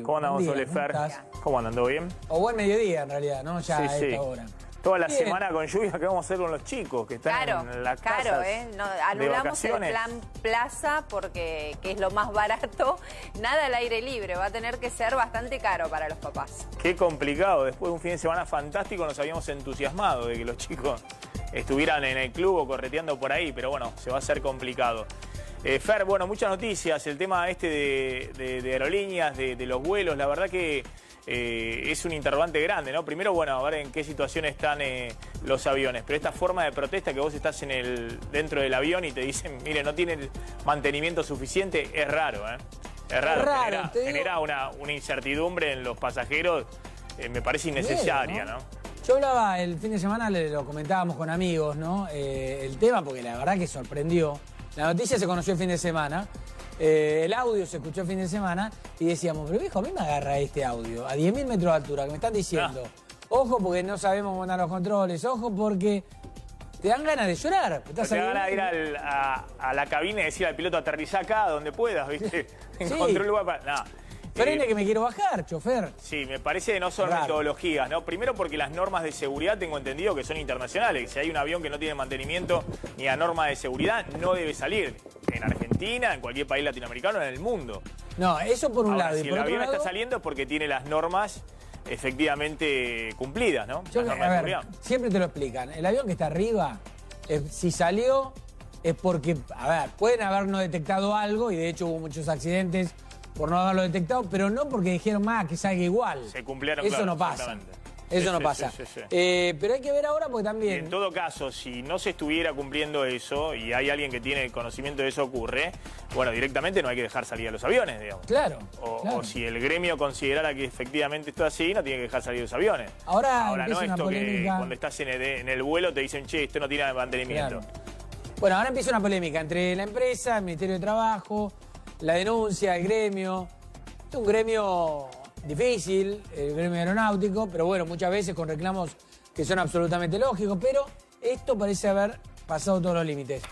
¿Cómo andamos, Olefer? ¿Cómo andan? ¿Todo bien? O buen mediodía, en realidad, ¿no? Ya a esta hora. Toda la semana con lluvia, ¿qué vamos a hacer con los chicos que están en la casa? Claro, no, anulamos el plan plaza porque que es lo más barato. Nada al aire libre, va a tener que ser bastante caro para los papás. Qué complicado. Después de un fin de semana fantástico nos habíamos entusiasmado de que los chicos estuvieran en el club o correteando por ahí, pero bueno, se va a hacer complicado. Fer, bueno, muchas noticias, el tema este de aerolíneas, de los vuelos, la verdad que es un interrogante grande, ¿no? Primero, bueno, a ver en qué situación están los aviones, pero esta forma de protesta que vos estás dentro del avión y te dicen, mire, no tiene mantenimiento suficiente, es raro, ¿eh? Es raro, genera una incertidumbre en los pasajeros, me parece innecesaria, ¿no? Yo hablaba el fin de semana, lo comentábamos con amigos, ¿no? El tema, porque la verdad que sorprendió. La noticia se conoció el fin de semana, el audio se escuchó el fin de semana y decíamos, pero viejo, a mí me agarra este audio a 10.000 metros de altura que me están diciendo, ojo porque no sabemos cómo andan los controles, ojo porque te dan ganas de llorar. Te dan ganas de ir a la cabina y decir al piloto, aterrizá acá donde puedas, ¿viste? Encontré un lugar para... No. Frene que me quiero bajar, chofer. Sí, me parece que no son metodologías, ¿no? Primero porque las normas de seguridad tengo entendido que son internacionales. Si hay un avión que no tiene mantenimiento ni a norma de seguridad, no debe salir. En Argentina, en cualquier país latinoamericano, en el mundo. No, eso por un lado. Si el avión está saliendo es porque tiene las normas efectivamente cumplidas, ¿no? Siempre te lo explican. El avión que está arriba, si salió, es porque, pueden habernos detectado algo, y de hecho hubo muchos accidentes por no haberlo detectado, pero no porque dijeron más que salga igual. Se cumplieron, eso no pasa. Eso no pasa. Pero hay que ver ahora porque también... Y en todo caso, si no se estuviera cumpliendo eso y hay alguien que tiene conocimiento de eso ocurre, bueno, directamente no hay que dejar salir a los aviones, digamos. Claro. O si el gremio considerara que efectivamente esto es así, no tiene que dejar salir los aviones. Ahora no una esto polémica. Que cuando estás en el vuelo te dicen, che, esto no tiene mantenimiento. Claro. Bueno, ahora empieza una polémica entre la empresa, el Ministerio de Trabajo, la denuncia, el gremio. Es un gremio difícil, el gremio aeronáutico, pero bueno, muchas veces con reclamos que son absolutamente lógicos, pero esto parece haber pasado todos los límites.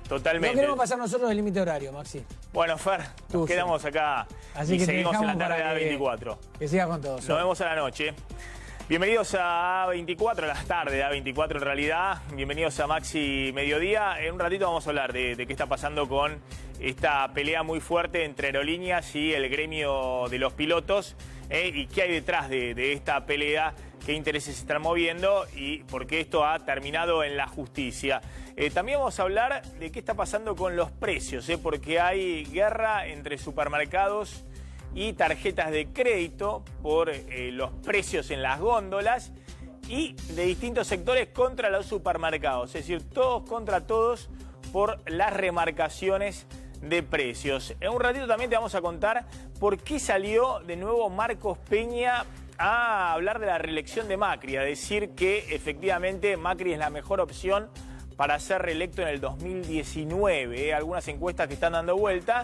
Totalmente. No queremos pasar nosotros el límite horario, Maxi. Bueno, Fer, nos quedamos acá. Así que seguimos en la tarde de A24. Que siga con todos. Nos vemos a la noche. Bienvenidos a A24, a la tarde de A24 en realidad. Bienvenidos a Maxi Mediodía. En un ratito vamos a hablar de qué está pasando con esta pelea muy fuerte entre aerolíneas y el gremio de los pilotos. Y qué hay detrás de esta pelea, qué intereses se están moviendo y por qué esto ha terminado en la justicia. También vamos a hablar de qué está pasando con los precios, porque hay guerra entre supermercados y tarjetas de crédito por los precios en las góndolas y de distintos sectores contra los supermercados, es decir, todos contra todos por las remarcaciones de precios. En un ratito también te vamos a contar por qué salió de nuevo Marcos Peña a hablar de la reelección de Macri, a decir que efectivamente Macri es la mejor opción para ser reelecto en el 2019. Algunas encuestas que están dando vuelta.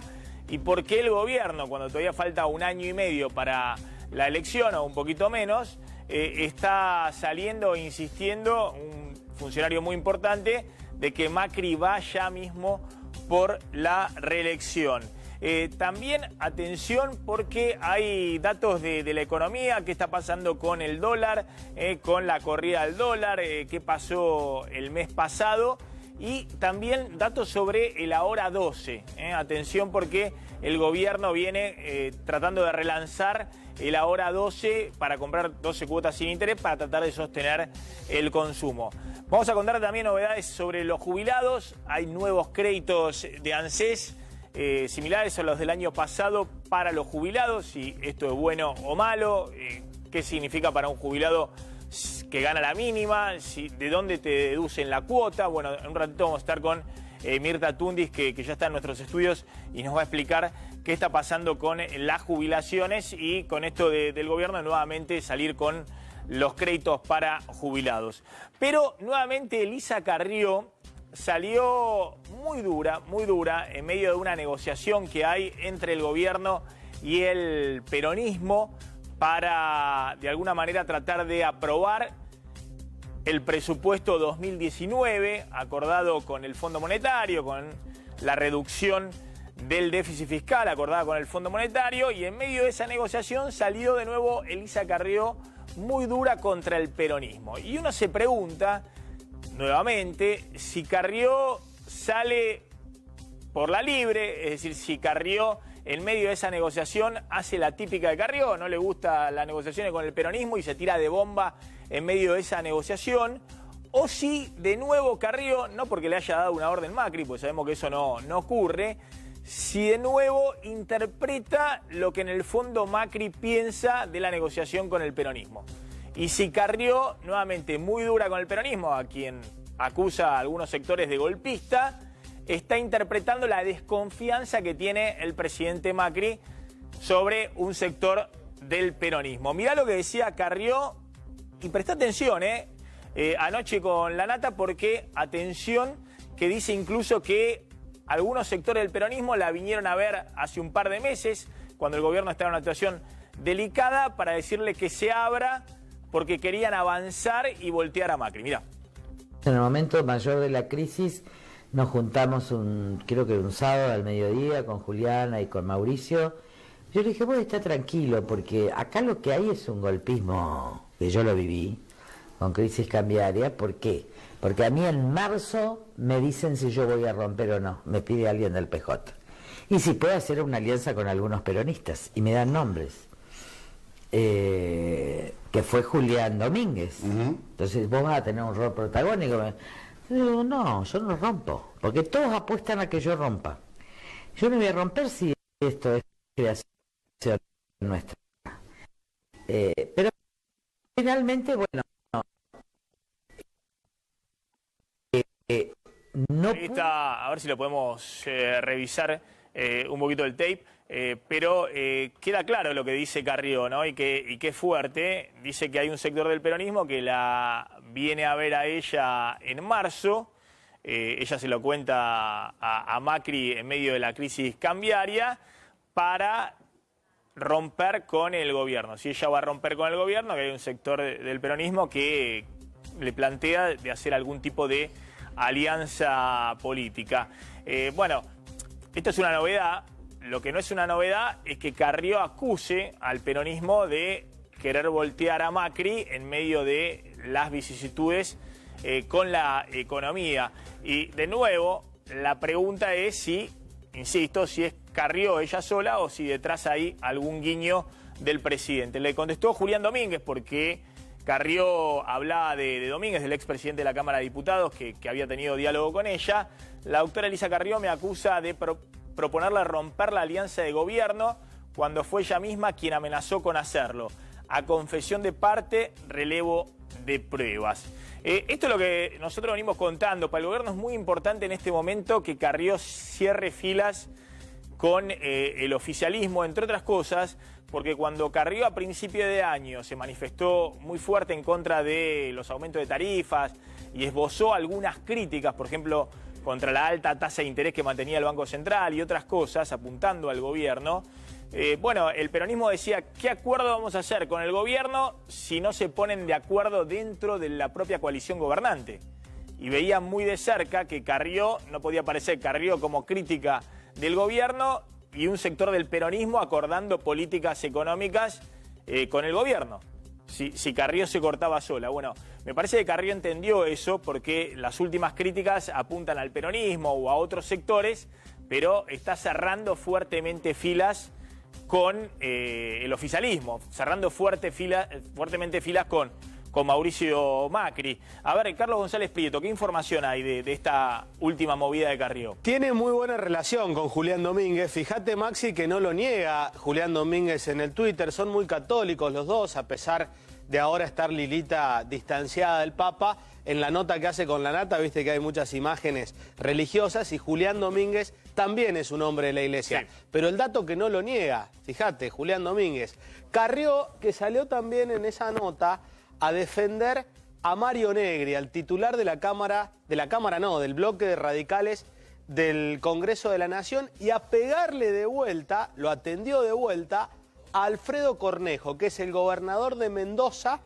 ¿Y por qué el gobierno, cuando todavía falta un año y medio para la elección o un poquito menos, está saliendo e insistiendo, un funcionario muy importante, de que Macri va ya mismo por la reelección? También atención porque hay datos de la economía, qué está pasando con el dólar, con la corrida del dólar, qué pasó el mes pasado. Y también datos sobre el Ahora 12. Atención porque el gobierno viene tratando de relanzar el Ahora 12 para comprar 12 cuotas sin interés para tratar de sostener el consumo. Vamos a contar también novedades sobre los jubilados. Hay nuevos créditos de ANSES similares a los del año pasado para los jubilados. Si esto es bueno o malo, qué significa para un jubilado que gana la mínima, de dónde te deducen la cuota. Bueno, en un ratito vamos a estar con Mirta Tundis, que ya está en nuestros estudios y nos va a explicar qué está pasando con las jubilaciones y con esto del gobierno nuevamente salir con los créditos para jubilados. Pero nuevamente Elisa Carrió salió muy dura, en medio de una negociación que hay entre el gobierno y el peronismo para, de alguna manera, tratar de aprobar el presupuesto 2019, acordado con el Fondo Monetario, con la reducción del déficit fiscal acordada con el Fondo Monetario, y en medio de esa negociación salió de nuevo Elisa Carrió muy dura contra el peronismo. Y uno se pregunta nuevamente si Carrió sale por la libre, es decir, si Carrió en medio de esa negociación hace la típica de Carrió, no le gusta las negociaciones con el peronismo y se tira de bomba en medio de esa negociación, o si de nuevo Carrió, no porque le haya dado una orden Macri, pues sabemos que eso no ocurre, si de nuevo interpreta lo que en el fondo Macri piensa de la negociación con el peronismo. Y si Carrió, nuevamente muy dura con el peronismo, a quien acusa a algunos sectores de golpista, está interpretando la desconfianza que tiene el presidente Macri sobre un sector del peronismo. Mirá lo que decía Carrió y presta atención, anoche con La Nata, porque, atención, que dice incluso que algunos sectores del peronismo la vinieron a ver hace un par de meses, cuando el gobierno estaba en una situación delicada, para decirle que se abra porque querían avanzar y voltear a Macri. Mirá. En el momento mayor de la crisis nos juntamos creo que un sábado al mediodía con Juliana y con Mauricio. Yo le dije, vos está tranquilo, porque acá lo que hay es un golpismo, que yo lo viví, con crisis cambiaria. ¿Por qué? Porque a mí en marzo me dicen si yo voy a romper o no, me pide alguien del PJ. Y si puedo hacer una alianza con algunos peronistas, y me dan nombres. Que fue Julián Domínguez. Entonces vos vas a tener un rol protagónico. Yo digo, no, yo no rompo, porque todos apuestan a que yo rompa. Yo no voy a romper si esto es creación nuestra. Pero finalmente, bueno, no. Ahí está, a ver si lo podemos revisar un poquito el tape. Pero queda claro lo que dice Carrió, ¿no? Y que fuerte. Dice que hay un sector del peronismo que la viene a ver a ella en marzo. Ella se lo cuenta a Macri en medio de la crisis cambiaria para romper con el gobierno. Si ella va a romper con el gobierno, que hay un sector del peronismo que le plantea de hacer algún tipo de alianza política. Bueno, esto es una novedad. Lo que no es una novedad es que Carrió acuse al peronismo de querer voltear a Macri en medio de las vicisitudes con la economía. Y de nuevo, la pregunta es si, insisto, si es Carrió ella sola o si detrás hay algún guiño del presidente. Le contestó Julián Domínguez, porque Carrió hablaba de Domínguez, del expresidente de la Cámara de Diputados, que había tenido diálogo con ella. La doctora Elisa Carrió me acusa de proponerle romper la alianza de gobierno cuando fue ella misma quien amenazó con hacerlo. A confesión de parte, relevo de pruebas. Esto es lo que nosotros venimos contando. Para el gobierno es muy importante en este momento que Carrió cierre filas con el oficialismo, entre otras cosas, porque cuando Carrió a principio de año se manifestó muy fuerte en contra de los aumentos de tarifas y esbozó algunas críticas, por ejemplo, contra la alta tasa de interés que mantenía el Banco Central y otras cosas, apuntando al gobierno, bueno, el peronismo decía, ¿qué acuerdo vamos a hacer con el gobierno si no se ponen de acuerdo dentro de la propia coalición gobernante? Y veía muy de cerca que Carrió, no podía aparecer Carrió como crítica del gobierno y un sector del peronismo acordando políticas económicas con el gobierno. Si Carrió se cortaba sola. Bueno, me parece que Carrió entendió eso, porque las últimas críticas apuntan al peronismo o a otros sectores, pero está cerrando fuertemente filas con el oficialismo, cerrando fuertemente filas con Mauricio Macri. A ver, Carlos González Prieto, ¿qué información hay de esta última movida de Carrió? Tiene muy buena relación con Julián Domínguez. Fíjate, Maxi, que no lo niega Julián Domínguez en el Twitter. Son muy católicos los dos, a pesar de ahora estar Lilita distanciada del Papa. En la nota que hace con La Nata, viste que hay muchas imágenes religiosas, y Julián Domínguez también es un hombre de la iglesia. Sí. Pero el dato que no lo niega, fíjate, Julián Domínguez. Carrió, que salió también en esa nota a defender a Mario Negri, al titular de del bloque de radicales del Congreso de la Nación, y a pegarle de vuelta, lo atendió de vuelta, a Alfredo Cornejo, que es el gobernador de Mendoza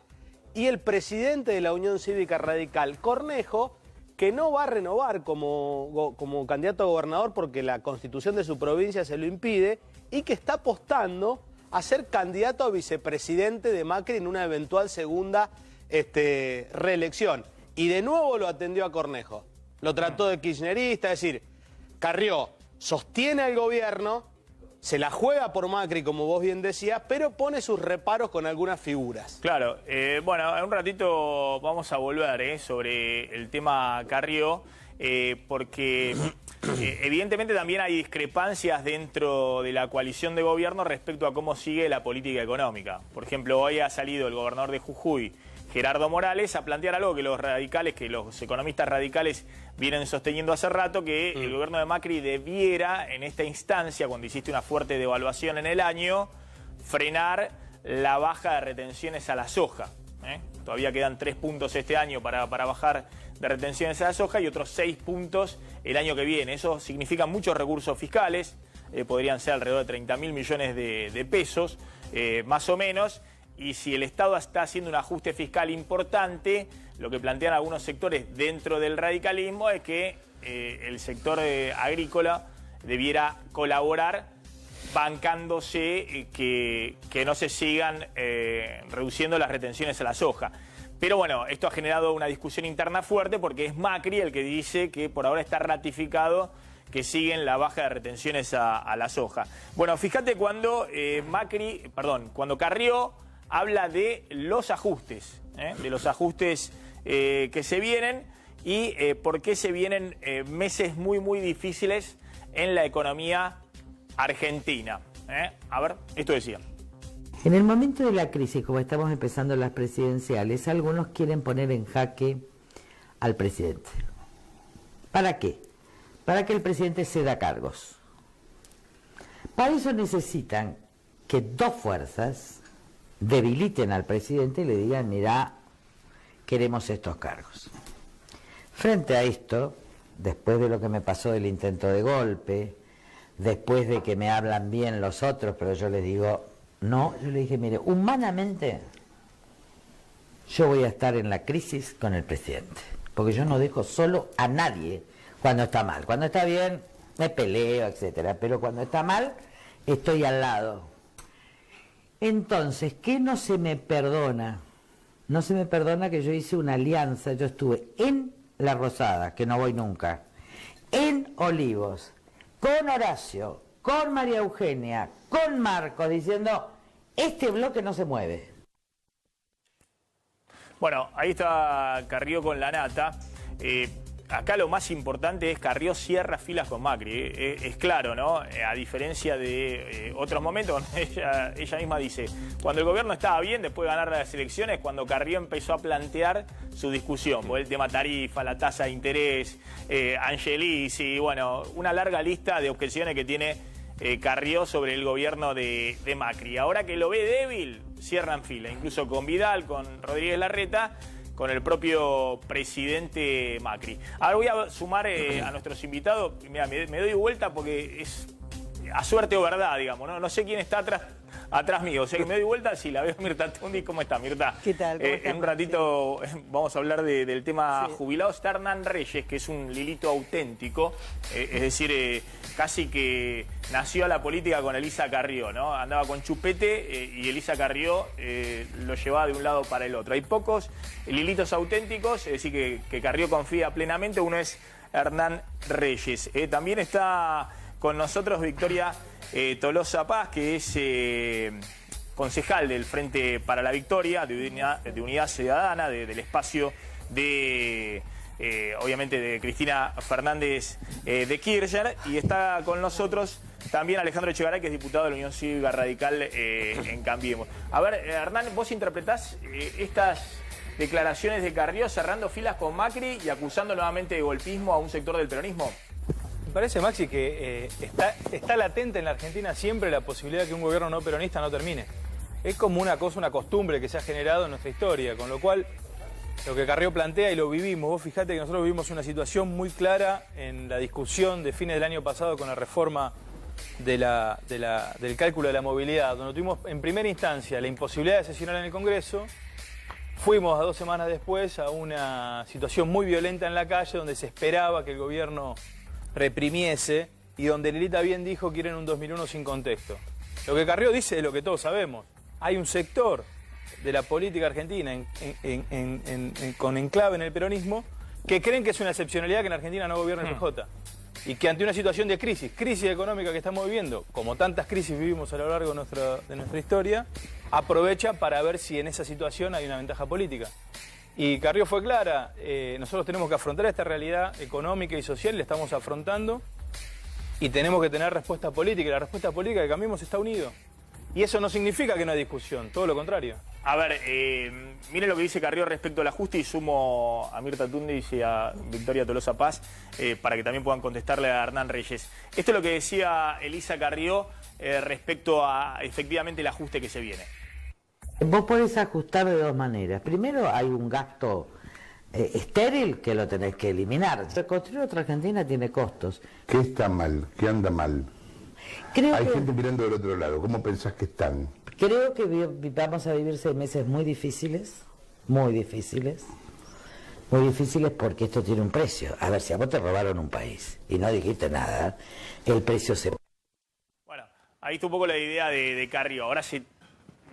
y el presidente de la Unión Cívica Radical. Cornejo, que que no va a renovar como candidato a gobernador porque la constitución de su provincia se lo impide y que está apostando a ser candidato a vicepresidente de Macri en una eventual segunda reelección. Y de nuevo lo atendió a Cornejo. Lo trató de kirchnerista, es decir, Carrió sostiene al gobierno, se la juega por Macri, como vos bien decías, pero pone sus reparos con algunas figuras. Claro, bueno, en un ratito vamos a volver sobre el tema Carrió, porque evidentemente también hay discrepancias dentro de la coalición de gobierno respecto a cómo sigue la política económica. Por ejemplo, hoy ha salido el gobernador de Jujuy, Gerardo Morales, a plantear algo que los radicales, que los economistas radicales vienen sosteniendo hace rato, que el gobierno de Macri debiera, en esta instancia, cuando hiciste una fuerte devaluación en el año, frenar la baja de retenciones a la soja. Todavía quedan 3 puntos este año para bajar de retenciones a la soja y otros 6 puntos el año que viene. Eso significa muchos recursos fiscales, podrían ser alrededor de 30.000 millones de pesos, más o menos. Y si el Estado está haciendo un ajuste fiscal importante, lo que plantean algunos sectores dentro del radicalismo es que el sector agrícola debiera colaborar bancándose que no se sigan reduciendo las retenciones a la soja. Pero bueno, esto ha generado una discusión interna fuerte porque es Macri el que dice que por ahora está ratificado que siguen la baja de retenciones a la soja. Bueno, fíjate cuando cuando Carrió habla de los ajustes, que se vienen y por qué se vienen meses muy difíciles en la economía argentina. A ver, esto decía. En el momento de la crisis, como estamos empezando las presidenciales, algunos quieren poner en jaque al presidente. ¿Para qué? Para que el presidente ceda cargos. Para eso necesitan que dos fuerzas debiliten al presidente y le digan, mirá, queremos estos cargos. Frente a esto, después de lo que me pasó del intento de golpe, después de que me hablan bien los otros, pero yo les digo, no, yo le dije, mire, humanamente yo voy a estar en la crisis con el presidente, porque yo no dejo solo a nadie cuando está mal. Cuando está bien, me peleo, etcétera, pero cuando está mal, estoy al lado. Entonces, ¿qué no se me perdona? No se me perdona que yo hice una alianza, yo estuve en La Rosada, que no voy nunca, en Olivos, con Horacio, con María Eugenia, con Marcos, diciendo, este bloque no se mueve. Bueno, ahí está Carrió con la nata. Acá lo más importante es que Carrió cierra filas con Macri. Es claro, ¿no? A diferencia de otros momentos, ella misma dice, cuando el gobierno estaba bien, después de ganar las elecciones, cuando Carrió empezó a plantear su discusión, por el tema tarifa, la tasa de interés, Angelici, bueno, una larga lista de objeciones que tiene Carrió sobre el gobierno de Macri. Ahora que lo ve débil, cierran fila, incluso con Vidal, con Rodríguez Larreta, con el propio presidente Macri. Ahora voy a sumar a nuestros invitados. Mira, me doy vuelta porque es a suerte o verdad, digamos, ¿no? No sé quién está atrás mío. O sea que me doy vuelta, sí, la veo a Mirta Tundi. ¿Cómo está, Mirta? ¿Qué tal? ¿Cómo en un ratito vamos a hablar del tema jubilado. Está Hernán Reyes, que es un Lilito auténtico, es decir, casi que nació a la política con Elisa Carrió, ¿no? Andaba con chupete y Elisa Carrió lo llevaba de un lado para el otro. Hay pocos Lilitos auténticos, es decir, que Carrió confía plenamente. Uno es Hernán Reyes. También está con nosotros Victoria Tolosa Paz, que es concejal del Frente para la Victoria, de Unidad Ciudadana, del espacio de, obviamente, de Cristina Fernández de Kirchner. Y está con nosotros también Alejandro Echegaray, que es diputado de la Unión Cívica Radical en Cambiemos. A ver, Hernán, ¿vos interpretás estas declaraciones de Carrió cerrando filas con Macri y acusando nuevamente de golpismo a un sector del peronismo? Me parece, Maxi, que está latente en la Argentina siempre la posibilidad de que un gobierno no peronista no termine. Es como una costumbre que se ha generado en nuestra historia, con lo cual lo que Carrió plantea y lo vivimos. Vos fijate que nosotros vivimos una situación muy clara en la discusión de fines del año pasado con la reforma del cálculo de la movilidad, donde tuvimos en primera instancia la imposibilidad de sesionar en el Congreso, fuimos a 2 semanas después a una situación muy violenta en la calle donde se esperaba que el gobierno reprimiese y donde Lilita bien dijo que quieren un 2001 sin contexto. Lo que Carrió dice es lo que todos sabemos. Hay un sector de la política argentina con enclave en el peronismo que creen que es una excepcionalidad que en Argentina no gobierne el PJ. Y que ante una situación de crisis económica que estamos viviendo, como tantas crisis vivimos a lo largo de nuestra historia, aprovecha para ver si en esa situación hay una ventaja política. Y Carrió fue clara, nosotros tenemos que afrontar esta realidad económica y social, la estamos afrontando, y tenemos que tener respuesta política, y la respuesta política que Cambiemos está unido. Y eso no significa que no hay discusión, todo lo contrario. A ver, miren lo que dice Carrió respecto al ajuste y sumo a Mirta Tundis y a Victoria Tolosa Paz para que también puedan contestarle a Hernán Reyes. Esto es lo que decía Elisa Carrió respecto a efectivamente el ajuste que se viene. Vos podés ajustar de 2 maneras. Primero, hay un gasto estéril que lo tenés que eliminar. Reconstruir otra Argentina tiene costos. ¿Qué está mal? ¿Qué anda mal? Hay gente mirando del otro lado. ¿Cómo pensás que están? Creo que vamos a vivir 6 meses muy difíciles, muy difíciles porque esto tiene un precio. A ver, si a vos te robaron un país y no dijiste nada, el precio se... Bueno, ahí está un poco la idea de Carrió. Ahora se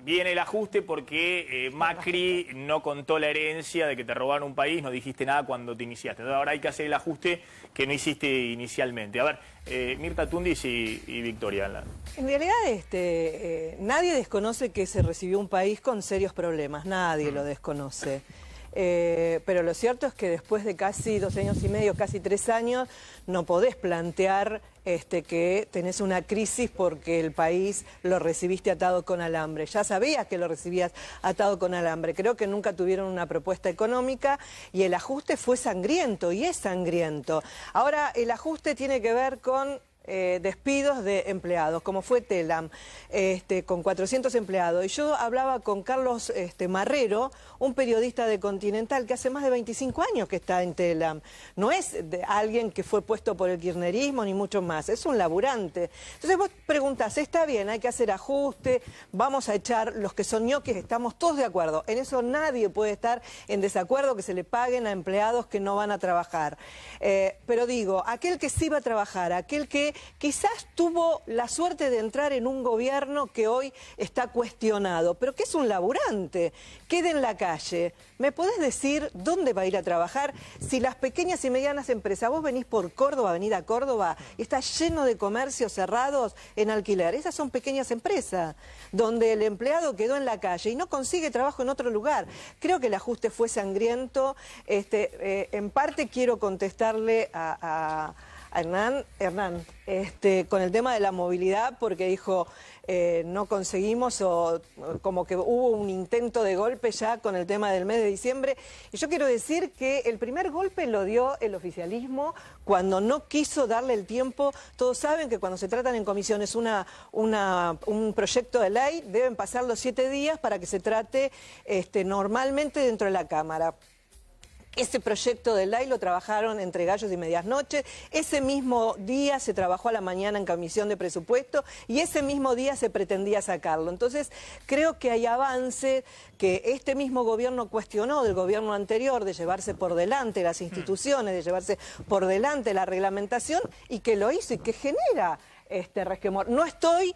viene el ajuste porque Macri no contó la herencia de que te robaron un país, no dijiste nada cuando te iniciaste. Entonces ahora hay que hacer el ajuste que no hiciste inicialmente. A ver, Mirta Tundis y Victoria. En realidad nadie desconoce que se recibió un país con serios problemas, nadie lo desconoce. Pero lo cierto es que después de casi 2 años y medio, casi 3 años, no podés plantear que tenés una crisis porque el país lo recibiste atado con alambre. Ya sabías que lo recibías atado con alambre. Creo que nunca tuvieron una propuesta económica y el ajuste fue sangriento y es sangriento. Ahora, el ajuste tiene que ver con despidos de empleados, como fue Telam, con 400 empleados. Y yo hablaba con Carlos Marrero, un periodista de Continental, que hace más de 25 años que está en Telam. No es alguien que fue puesto por el kirchnerismo, ni mucho más, es un laburante. Entonces vos preguntás, está bien, hay que hacer ajuste, vamos a echar los que son ñoquis, estamos todos de acuerdo. En eso nadie puede estar en desacuerdo que se le paguen a empleados que no van a trabajar. Pero digo, aquel que sí va a trabajar, aquel que quizás tuvo la suerte de entrar en un gobierno que hoy está cuestionado, pero que es un laburante, quede en la calle. ¿Me podés decir dónde va a ir a trabajar? Si las pequeñas y medianas empresas, vos venís por Córdoba, Avenida Córdoba, y está lleno de comercios cerrados en alquiler. Esas son pequeñas empresas, donde el empleado quedó en la calle y no consigue trabajo en otro lugar. Creo que el ajuste fue sangriento. En parte quiero contestarle a Hernán, con el tema de la movilidad, porque dijo, no conseguimos, o como que hubo un intento de golpe ya con el tema del mes de diciembre. Y yo quiero decir que el primer golpe lo dio el oficialismo cuando no quiso darle el tiempo. Todos saben que cuando se tratan en comisiones un proyecto de ley, deben pasar los 7 días para que se trate normalmente dentro de la Cámara. Ese proyecto de ley lo trabajaron entre gallos y medias noches. Ese mismo día se trabajó a la mañana en comisión de presupuesto y ese mismo día se pretendía sacarlo. Entonces, creo que hay avance que este mismo gobierno cuestionó del gobierno anterior de llevarse por delante las instituciones, de llevarse por delante la reglamentación y que lo hizo y que genera resquemor. No estoy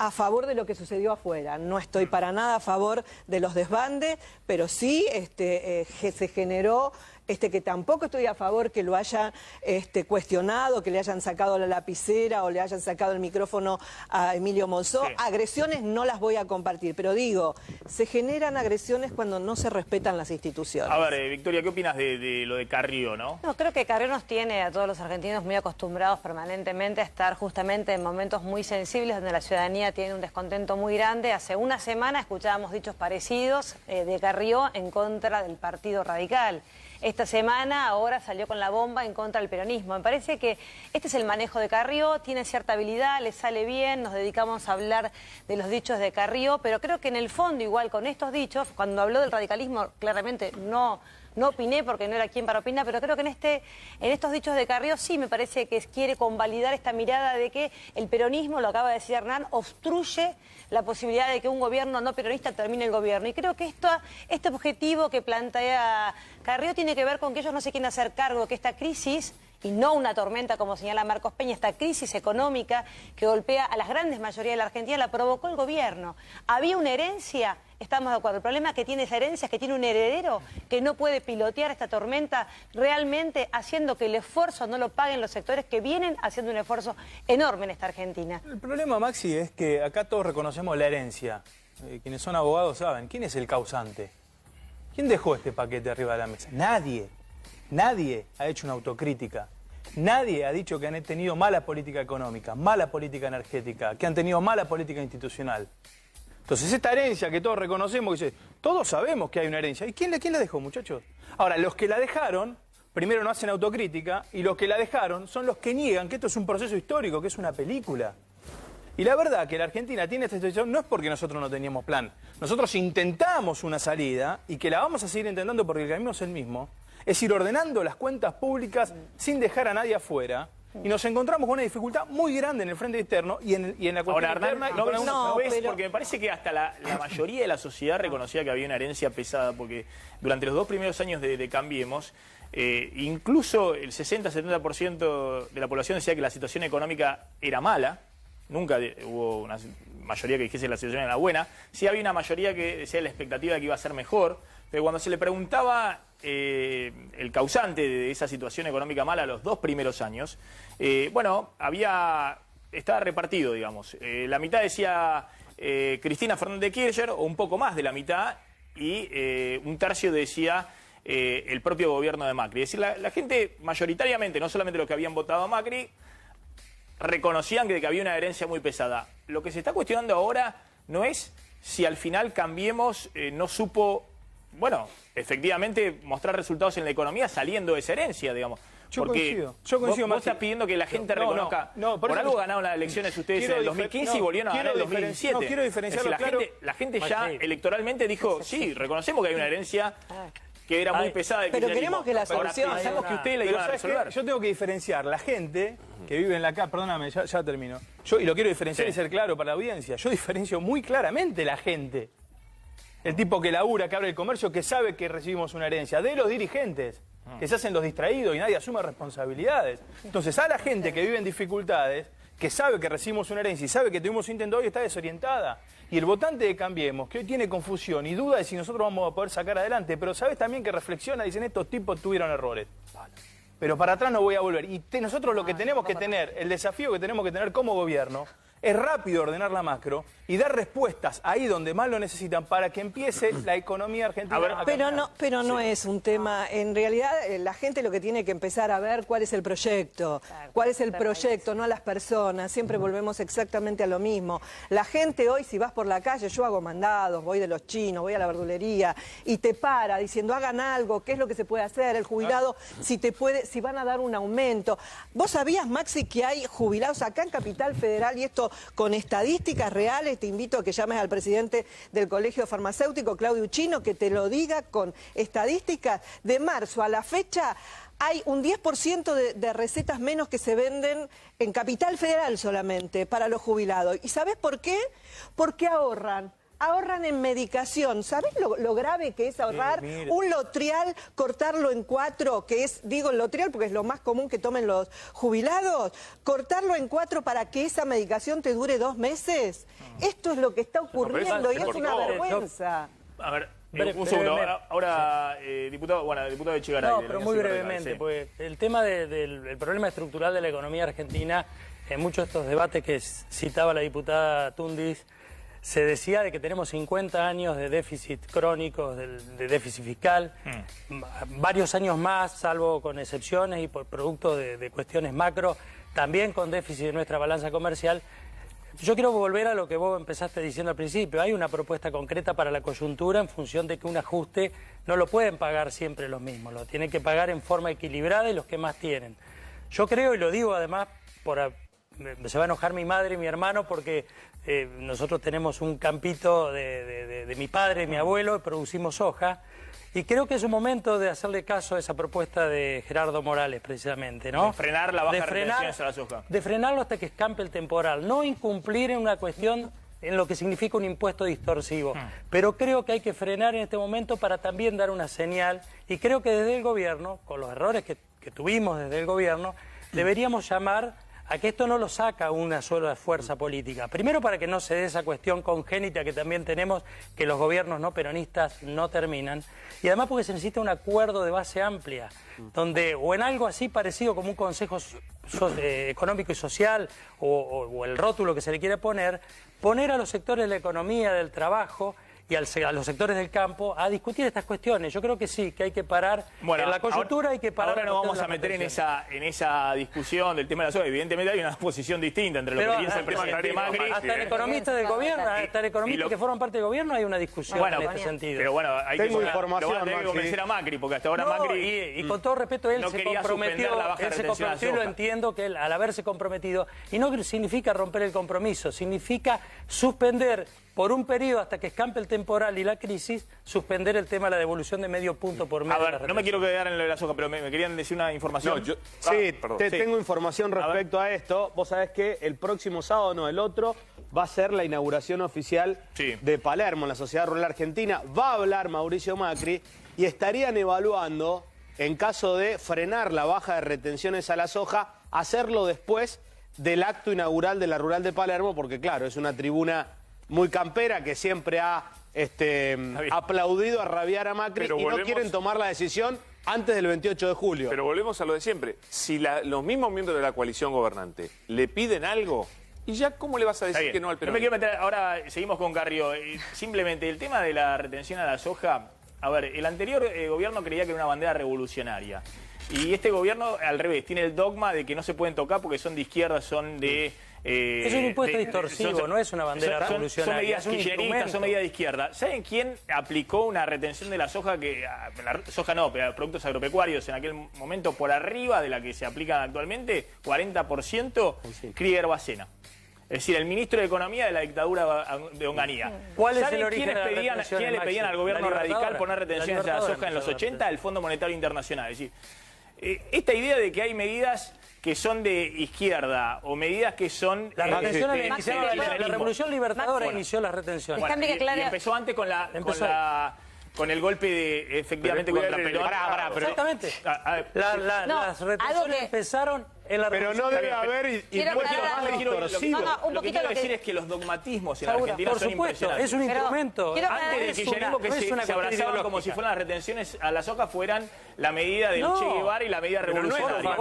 a favor de lo que sucedió afuera, no estoy para nada a favor de los desbandes, pero sí se generó que tampoco estoy a favor que lo hayan cuestionado, que le hayan sacado la lapicera o le hayan sacado el micrófono a Emilio Monzó. Sí. Agresiones no las voy a compartir, pero digo, se generan agresiones cuando no se respetan las instituciones. A ver, Victoria, ¿qué opinas de lo de Carrió, no? No, creo que Carrió nos tiene a todos los argentinos muy acostumbrados permanentemente a estar justamente en momentos muy sensibles donde la ciudadanía tiene un descontento muy grande. Hace una semana escuchábamos dichos parecidos de Carrió en contra del Partido Radical. Esta semana ahora salió con la bomba en contra del peronismo. Me parece que este es el manejo de Carrió, tiene cierta habilidad, le sale bien, nos dedicamos a hablar de los dichos de Carrió, pero creo que en el fondo igual con estos dichos, cuando habló del radicalismo claramente no no opiné porque no era quien para opinar, pero creo que en estos dichos de Carrió sí me parece que quiere convalidar esta mirada de que el peronismo, lo acaba de decir Hernán, obstruye la posibilidad de que un gobierno no peronista termine el gobierno. Y creo que este objetivo que plantea Carrió tiene que ver con que ellos no se quieren hacer cargo de que esta crisis, y no una tormenta como señala Marcos Peña, esta crisis económica que golpea a las grandes mayorías de la Argentina, la provocó el gobierno. Había una herencia, estamos de acuerdo. El problema que tiene esa herencia es que tiene un heredero que no puede pilotear esta tormenta realmente haciendo que el esfuerzo no lo paguen los sectores que vienen haciendo un esfuerzo enorme en esta Argentina. El problema, Maxi, es que acá todos reconocemos la herencia. Quienes son abogados saben, ¿quién es el causante? ¿Quién dejó este paquete arriba de la mesa? Nadie. Nadie ha hecho una autocrítica. Nadie ha dicho que han tenido mala política económica, mala política energética, que han tenido mala política institucional. Entonces, esta herencia que todos reconocemos, dice, todos sabemos que hay una herencia. ¿Y quién la dejó, muchachos? Ahora, los que la dejaron, primero no hacen autocrítica, y los que la dejaron son los que niegan que esto es un proceso histórico, que es una película. Y la verdad que la Argentina tiene esta situación no es porque nosotros no teníamos plan. Nosotros intentamos una salida, y que la vamos a seguir intentando porque el camino es el mismo. Es ir ordenando las cuentas públicas sin dejar a nadie afuera. Y nos encontramos con una dificultad muy grande en el frente externo y en la cuestión interna. No ves, porque me parece que hasta la mayoría de la sociedad reconocía que había una herencia pesada, porque durante los 2 primeros años de Cambiemos, incluso el 60-70% de la población decía que la situación económica era mala. Nunca hubo una mayoría que dijese que la situación era buena. Sí había una mayoría que decía la expectativa de que iba a ser mejor. Pero cuando se le preguntaba el causante de esa situación económica mala los 2 primeros años, bueno, estaba repartido, digamos. La mitad decía Cristina Fernández de Kirchner, o un poco más de la mitad, y un tercio decía el propio gobierno de Macri. Es decir, la gente mayoritariamente, no solamente los que habían votado a Macri, reconocían que había una herencia muy pesada. Lo que se está cuestionando ahora no es si al final Cambiemos no supo, bueno, efectivamente mostrar resultados en la economía saliendo de esa herencia, digamos. Yo coincido. Vos estás pidiendo que la gente reconozca. Por algo ganaron las elecciones ustedes en el 2015 y volvieron a ganar en el 2017. No quiero diferenciarlo, la gente ya electoralmente dijo, sí, reconocemos que hay una herencia que era muy pesada. Pero queremos que la solución... Ahora pensamos que ustedes la iban a resolver. Yo tengo que diferenciar la gente que vive en la calle, perdóname, ya termino. Y lo quiero diferenciar y ser claro para la audiencia. Yo diferencio muy claramente la gente. El tipo que labura, que abre el comercio, que sabe que recibimos una herencia. De los dirigentes, que se hacen los distraídos y nadie asume responsabilidades. Entonces, a la gente que vive en dificultades, que sabe que recibimos una herencia y sabe que tuvimos intento hoy, está desorientada. Y el votante de Cambiemos, que hoy tiene confusión y duda de si nosotros vamos a poder sacar adelante, pero sabes también que reflexiona, dicen, estos tipos tuvieron errores. Pero para atrás no voy a volver. Y nosotros lo que tenemos que tener, el desafío que tenemos que tener como gobierno, es rápido ordenar la macro y dar respuestas ahí donde más lo necesitan para que empiece la economía argentina a cambiar. Pero no es un tema, en realidad la gente lo que tiene que empezar a ver cuál es el proyecto, no a las personas, siempre volvemos exactamente a lo mismo. La gente hoy, si vas por la calle, yo hago mandados, voy de los chinos, voy a la verdulería y te para diciendo hagan algo, qué es lo que se puede hacer, el jubilado, si van a dar un aumento. ¿Vos sabías, Maxi, que hay jubilados acá en Capital Federal y esto con estadísticas reales? Te invito a que llames al presidente del Colegio Farmacéutico, Claudio Uchino, que te lo diga con estadísticas. De marzo a la fecha hay un 10% de recetas menos que se venden en Capital Federal solamente para los jubilados. ¿Y sabés por qué? Porque ahorran en medicación. ¿Sabés lo grave que es ahorrar? Un Lotrial, cortarlo en 4, que es, digo el Lotrial porque es lo más común que tomen los jubilados, cortarlo en 4 para que esa medicación te dure 2 meses. Esto es lo que está ocurriendo y es una vergüenza. A ver, un segundo. Ahora, diputado Echegaray. No, pero muy brevemente, porque el tema del problema estructural de la economía argentina, en muchos de estos debates que citaba la diputada Tundis, se decía de que tenemos 50 años de déficit crónico, de déficit fiscal, varios años más, salvo con excepciones y por producto de cuestiones macro, también con déficit de nuestra balanza comercial. Yo quiero volver a lo que vos empezaste diciendo al principio. Hay una propuesta concreta para la coyuntura en función de que un ajuste no lo pueden pagar siempre los mismos, lo tienen que pagar en forma equilibrada y los que más tienen. Yo creo, y lo digo además se va a enojar mi madre y mi hermano porque nosotros tenemos un campito de mi padre y mi abuelo y producimos soja. Y creo que es un momento de hacerle caso a esa propuesta de Gerardo Morales, precisamente, ¿no? De frenar la baja de retenciones a la soja. De frenarlo hasta que escampe el temporal. No incumplir en una cuestión en lo que significa un impuesto distorsivo. Pero creo que hay que frenar en este momento para también dar una señal. Y creo que desde el gobierno, con los errores que tuvimos desde el gobierno, deberíamos llamar a que esto no lo saca una sola fuerza política. Primero para que no se dé esa cuestión congénita que también tenemos, que los gobiernos no peronistas no terminan. Y además porque se necesita un acuerdo de base amplia, donde o en algo así parecido como un consejo económico y social, o el rótulo que se le quiere poner a los sectores de la economía, del trabajo, y a los sectores del campo a discutir estas cuestiones. Yo creo que sí, que hay que parar en la coyuntura, hay que parar. Ahora nos vamos a meter en esa discusión del tema de la soja. Evidentemente hay una posición distinta entre lo que piensa el presidente Macri. Hasta el economista del gobierno, hasta el economista que forman parte del gobierno hay una discusión en este sentido. Pero bueno, hay Tengo información, hay que convencer a Macri, porque hasta ahora Macri... Y con todo respeto, él se comprometió, y lo entiendo, que él, al haberse comprometido, y no significa romper el compromiso, significa suspender por un periodo hasta que escampe el temporal y la crisis, suspender el tema de la devolución de medio punto por mes. A ver, no me quiero quedar en lo de la soja, pero me querían decir una información. No, tengo información respecto a esto. Vos sabés que el próximo sábado, no, el otro, va a ser la inauguración oficial de Palermo, en la Sociedad Rural Argentina. Va a hablar Mauricio Macri y estarían evaluando, en caso de frenar la baja de retenciones a la soja, hacerlo después del acto inaugural de la Rural de Palermo, porque claro, es una tribuna muy campera que siempre ha aplaudido a rabiar a Macri, pero no quieren tomar la decisión antes del 28 de julio. Pero volvemos a lo de siempre. Si los mismos miembros de la coalición gobernante le piden algo, ¿y ya cómo le vas a decir que no al peronismo? No me quiero meter, ahora seguimos con Carrió. Simplemente el tema de la retención a la soja, a ver, el anterior gobierno creía que era una bandera revolucionaria. Y este gobierno, al revés, tiene el dogma de que no se pueden tocar porque son de izquierda, son de... es un impuesto distorsivo, no es una bandera revolucionaria. Son medidas kirchneristas, son medidas de izquierda. ¿Saben quién aplicó una retención de la soja? La soja no, pero productos agropecuarios en aquel momento por arriba de la que se aplican actualmente, 40%, cría herbacena. Es decir, el ministro de Economía de la dictadura de Onganía. ¿Cuál es el origen de la retención? ¿Quiénes le pedían al gobierno radical poner retenciones a la soja en los 80? El Fondo Monetario Internacional. Es decir, esta idea de que hay medidas que son de izquierda o medidas que son... La Revolución Libertadora inició las retenciones. Y empezó antes con el golpe efectivamente contra Perón. Exactamente. Las retenciones empezaron en la Pero no debe haber impuestos más distorsidos. Lo que quiero decir es que los dogmatismos en la Argentina son impresionantes. Es un instrumento. Antes del kirchnerismo que se abrazaban como si fueran las retenciones a la soja fueran la medida del Che Guevara y la medida revolucionaria.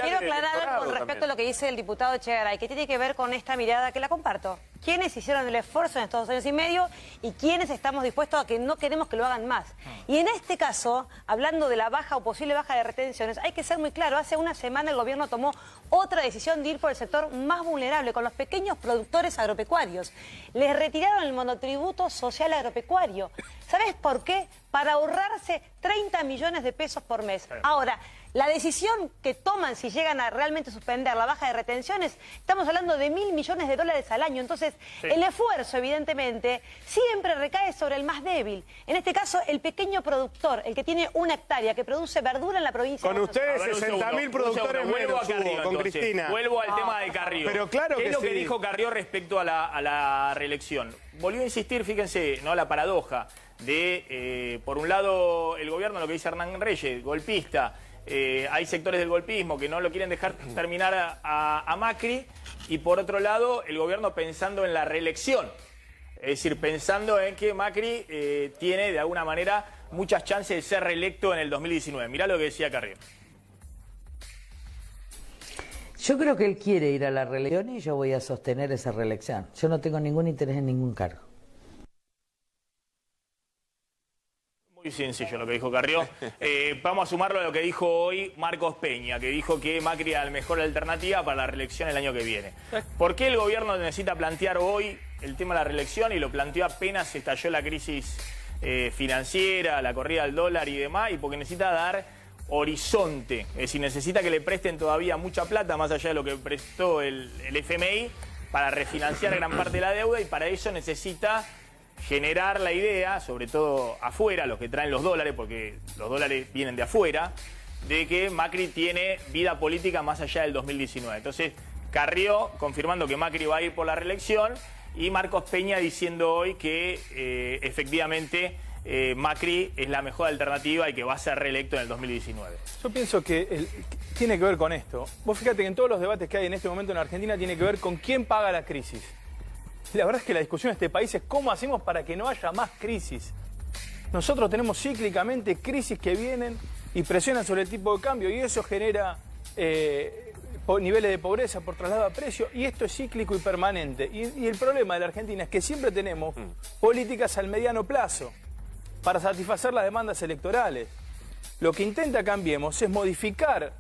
Quiero aclarar con respecto a lo que dice el diputado Echegaray, que tiene que ver con esta mirada que la comparto. ¿Quiénes hicieron el esfuerzo en estos 2 años y medio y quiénes estamos dispuestos a que no queremos que lo hagan más? Y en este caso, hablando de la baja o posible baja de retenciones, hay que ser muy claro. Hace una semana el gobierno tomó otra decisión de ir por el sector más vulnerable, con los pequeños productores agropecuarios. Les retiraron el monotributo social agropecuario. ¿Sabes por qué? Para ahorrarse 30 millones de pesos por mes. Ahora, la decisión que toman si llegan a realmente suspender la baja de retenciones, estamos hablando de $1.000 millones al año. Entonces, el esfuerzo, evidentemente, siempre recae sobre el más débil. En este caso, el pequeño productor, el que tiene 1 hectárea, que produce verdura en la provincia de Buenos Aires. Con ustedes 60.000 productores menos, con Cristina. Vuelvo al tema de Carrió. Pero claro ¿Qué es lo que dijo Carrió respecto a la reelección? Volvió a insistir, fíjense, ¿no?, la paradoja de, por un lado, el gobierno, lo que dice Hernán Reyes, golpista. Hay sectores del golpismo que no lo quieren dejar terminar a Macri, y por otro lado el gobierno pensando en la reelección, es decir, pensando en que Macri tiene de alguna manera muchas chances de ser reelecto en el 2019. Mirá lo que decía Carrió. Yo creo que él quiere ir a la reelección y yo voy a sostener esa reelección. Yo no tengo ningún interés en ningún cargo. Muy sencillo lo que dijo Carrió. Vamos a sumarlo a lo que dijo hoy Marcos Peña, que dijo que Macri era la mejor alternativa para la reelección el año que viene. ¿Por qué el gobierno necesita plantear hoy el tema de la reelección? Y lo planteó apenas estalló la crisis financiera, la corrida al dólar y demás, y porque necesita dar horizonte. Es decir, necesita que le presten todavía mucha plata, más allá de lo que prestó el FMI, para refinanciar gran parte de la deuda, y para eso necesita generar la idea, sobre todo afuera, los que traen los dólares, porque los dólares vienen de afuera, de que Macri tiene vida política más allá del 2019. Entonces, Carrió confirmando que Macri va a ir por la reelección, y Marcos Peña diciendo hoy que efectivamente Macri es la mejor alternativa y que va a ser reelecto en el 2019. Yo pienso que tiene que ver con esto. Vos fíjate que en todos los debates que hay en este momento en Argentina tiene que ver con quién paga la crisis. La verdad es que la discusión en este país es cómo hacemos para que no haya más crisis. Nosotros tenemos cíclicamente crisis que vienen y presionan sobre el tipo de cambio, y eso genera niveles de pobreza por traslado a precio, y esto es cíclico y permanente. Y el problema de la Argentina es que siempre tenemos políticas al mediano plazo para satisfacer las demandas electorales. Lo que intenta Cambiemos es modificar